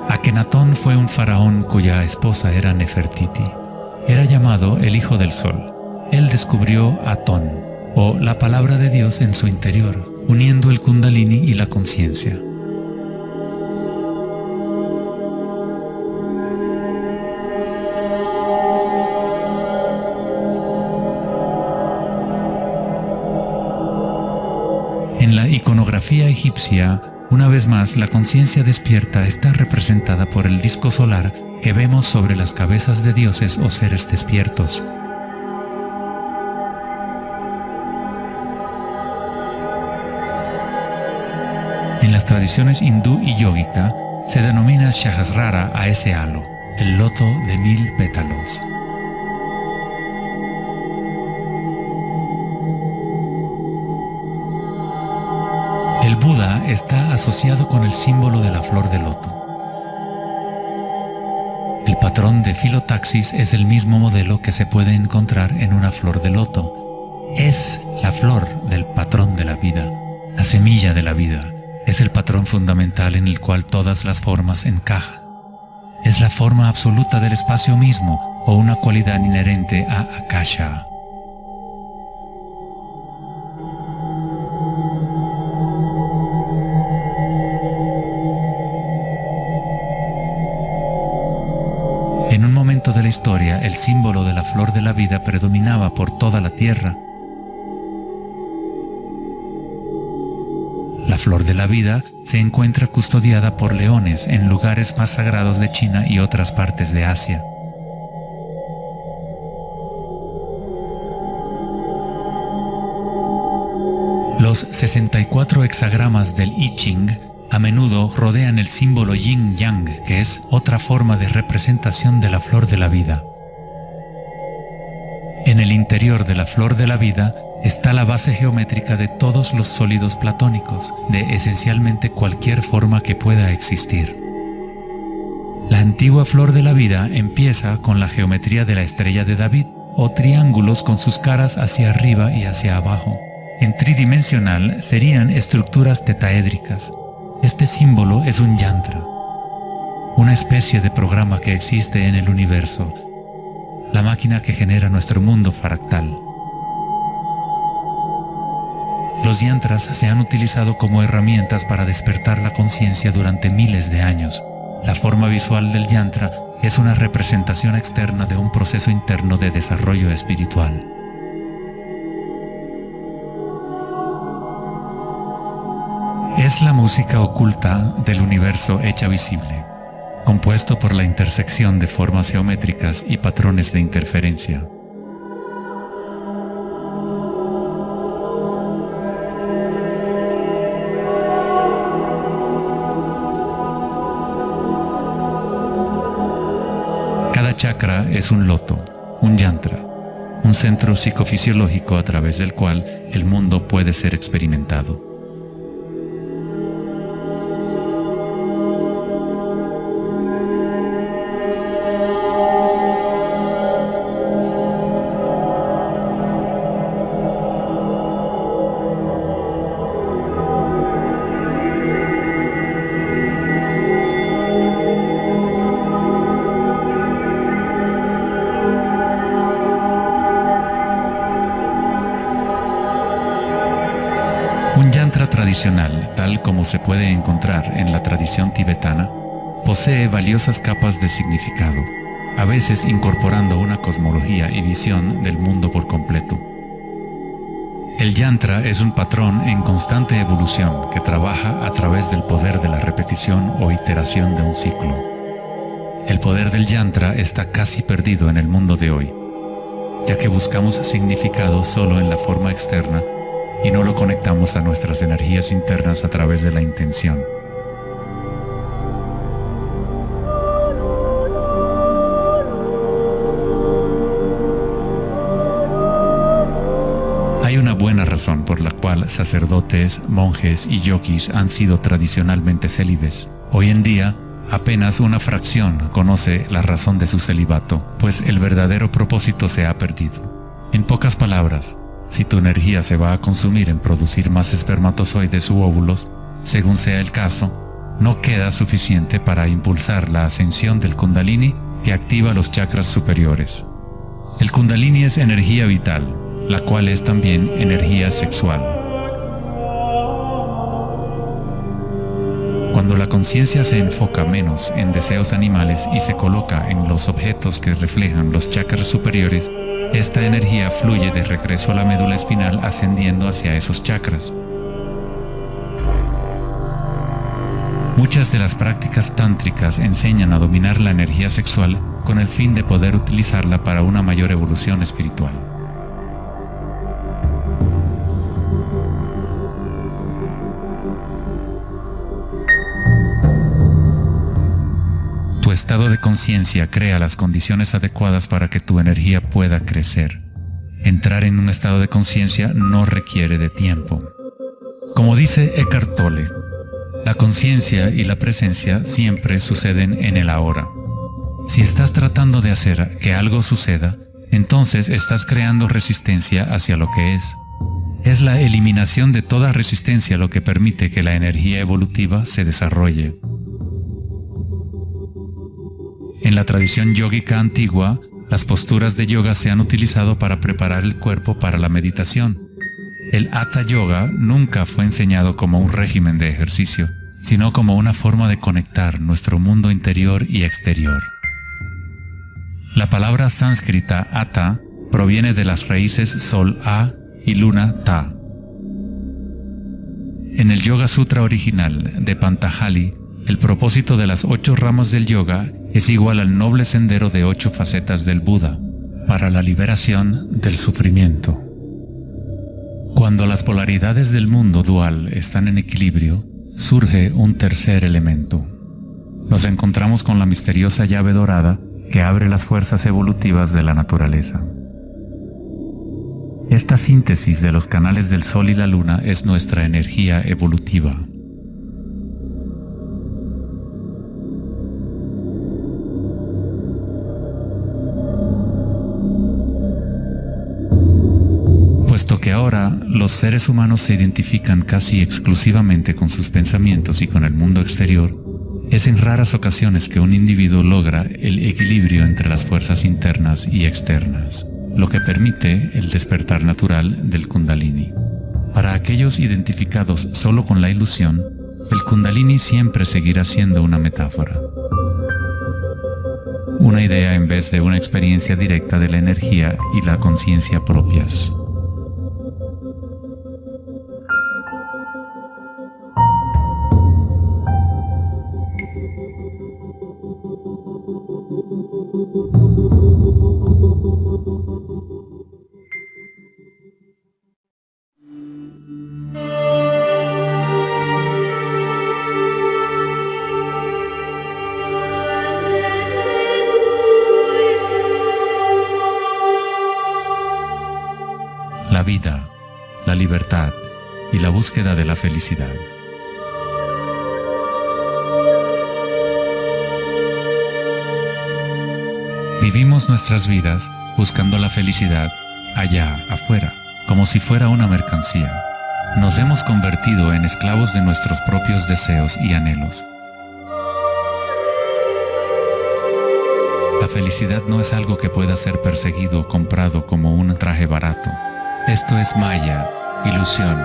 Akenatón fue un faraón cuya esposa era Nefertiti. Era llamado el Hijo del Sol. Él descubrió Atón, o la palabra de Dios en su interior, uniendo el Kundalini y la conciencia. En la iconografía egipcia, una vez más, la conciencia despierta está representada por el disco solar que vemos sobre las cabezas de dioses o seres despiertos. En las tradiciones hindú y yógica, se denomina Sahasrara a ese halo, el loto de 1000 pétalos. El Buda está asociado con el símbolo de la flor de loto. El patrón de filotaxis es el mismo modelo que se puede encontrar en una flor de loto. Es la flor del patrón de la vida, la semilla de la vida. Es el patrón fundamental en el cual todas las formas encajan. Es la forma absoluta del espacio mismo o una cualidad inherente a Akasha. En un momento de la historia, el símbolo de la flor de la vida predominaba por toda la tierra. La flor de la vida se encuentra custodiada por leones en lugares más sagrados de China y otras partes de Asia. Los 64 hexagramas del I Ching a menudo rodean el símbolo yin-yang, que es otra forma de representación de la flor de la vida. En el interior de la flor de la vida está la base geométrica de todos los sólidos platónicos, de esencialmente cualquier forma que pueda existir. La antigua flor de la vida empieza con la geometría de la estrella de David, o triángulos con sus caras hacia arriba y hacia abajo. En tridimensional serían estructuras tetaédricas. Este símbolo es un yantra, una especie de programa que existe en el universo, la máquina que genera nuestro mundo fractal. Los yantras se han utilizado como herramientas para despertar la conciencia durante miles de años. La forma visual del yantra es una representación externa de un proceso interno de desarrollo espiritual. Es la música oculta del universo hecha visible, compuesto por la intersección de formas geométricas y patrones de interferencia. Cada chakra es un loto, un yantra, un centro psicofisiológico a través del cual el mundo puede ser experimentado. Un yantra tradicional, tal como se puede encontrar en la tradición tibetana, posee valiosas capas de significado, a veces incorporando una cosmología y visión del mundo por completo. El yantra es un patrón en constante evolución que trabaja a través del poder de la repetición o iteración de un ciclo. El poder del yantra está casi perdido en el mundo de hoy, ya que buscamos significado solo en la forma externa y no lo conectamos a nuestras energías internas a través de la intención. Hay una buena razón por la cual sacerdotes, monjes y yogis han sido tradicionalmente célibes. Hoy en día, apenas una fracción conoce la razón de su celibato, pues el verdadero propósito se ha perdido. En pocas palabras, si tu energía se va a consumir en producir más espermatozoides u óvulos, según sea el caso, no queda suficiente para impulsar la ascensión del Kundalini que activa los chakras superiores. El Kundalini es energía vital, la cual es también energía sexual. Cuando la conciencia se enfoca menos en deseos animales y se coloca en los objetos que reflejan los chakras superiores, esta energía fluye de regreso a la médula espinal ascendiendo hacia esos chakras. Muchas de las prácticas tántricas enseñan a dominar la energía sexual con el fin de poder utilizarla para una mayor evolución espiritual. Tu estado de conciencia crea las condiciones adecuadas para que tu energía pueda crecer. Entrar en un estado de conciencia no requiere de tiempo. Como dice Eckhart Tolle, la conciencia y la presencia siempre suceden en el ahora. Si estás tratando de hacer que algo suceda, entonces estás creando resistencia hacia lo que es. Es la eliminación de toda resistencia lo que permite que la energía evolutiva se desarrolle. En la tradición yógica antigua, las posturas de yoga se han utilizado para preparar el cuerpo para la meditación. El Hatha Yoga nunca fue enseñado como un régimen de ejercicio, sino como una forma de conectar nuestro mundo interior y exterior. La palabra sánscrita Hatha proviene de las raíces Sol A y Luna Ta. En el Yoga Sutra original de Patanjali, el propósito de las 8 ramas del yoga es igual al noble sendero de 8 facetas del Buda, para la liberación del sufrimiento. Cuando las polaridades del mundo dual están en equilibrio, surge un tercer elemento. Nos encontramos con la misteriosa llave dorada que abre las fuerzas evolutivas de la naturaleza. Esta síntesis de los canales del Sol y la Luna es nuestra energía evolutiva. Puesto que ahora los seres humanos se identifican casi exclusivamente con sus pensamientos y con el mundo exterior, es en raras ocasiones que un individuo logra el equilibrio entre las fuerzas internas y externas, lo que permite el despertar natural del Kundalini. Para aquellos identificados solo con la ilusión, el Kundalini siempre seguirá siendo una metáfora. Una idea en vez de una experiencia directa de la energía y la conciencia propias. La vida, la libertad y la búsqueda de la felicidad. Vivimos nuestras vidas buscando la felicidad allá afuera, como si fuera una mercancía. Nos hemos convertido en esclavos de nuestros propios deseos y anhelos. La felicidad no es algo que pueda ser perseguido o comprado como un traje barato. Esto es maya, ilusión,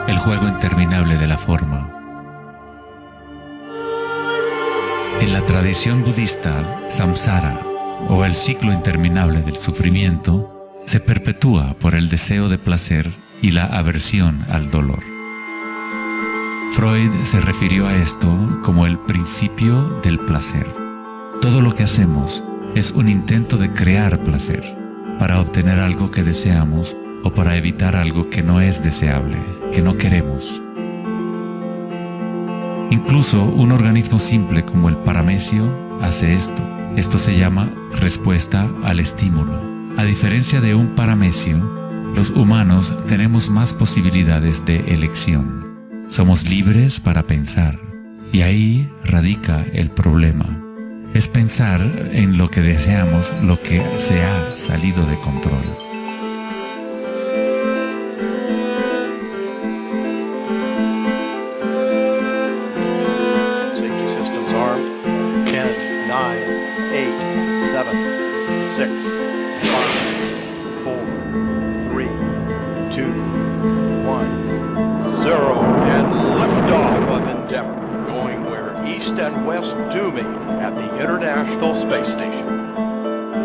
el juego interminable de la forma. En la tradición budista, samsara, o el ciclo interminable del sufrimiento, se perpetúa por el deseo de placer y la aversión al dolor. Freud se refirió a esto como el principio del placer. Todo lo que hacemos es un intento de crear placer, para obtener algo que deseamos o para evitar algo que no es deseable, que no queremos. Incluso un organismo simple como el paramecio hace esto. Esto se llama respuesta al estímulo. A diferencia de un paramecio, los humanos tenemos más posibilidades de elección. Somos libres para pensar, y ahí radica el problema. Es pensar en lo que deseamos, lo que se ha salido de control. Safety systems armed. 10, 9, 8, 7, 6, 5, 4, 3, 2, 1, 0, and liftoff of Endeavour, going where east and west do meet at the International Space Station.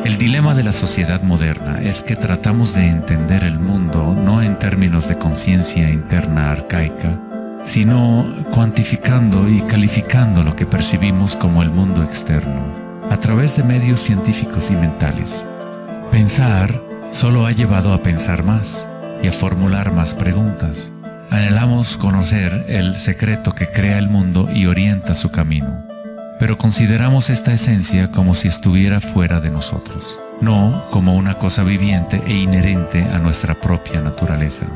El dilema de la sociedad moderna es que tratamos de entender el mundo no en términos de conciencia interna arcaica, sino cuantificando y calificando lo que percibimos como el mundo externo, a través de medios científicos y mentales. Pensar solo ha llevado a pensar más y a formular más preguntas. Anhelamos conocer el secreto que crea el mundo y orienta su camino, pero consideramos esta esencia como si estuviera fuera de nosotros, no como una cosa viviente e inherente a nuestra propia naturaleza.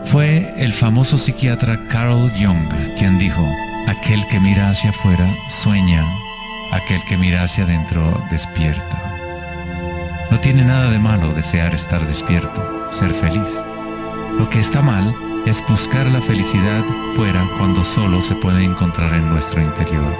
Fue el famoso psiquiatra Carl Jung quien dijo: aquel que mira hacia afuera sueña, aquel que mira hacia adentro despierta. No tiene nada de malo desear estar despierto, ser feliz. Lo que está mal es buscar la felicidad fuera cuando solo se puede encontrar en nuestro interior.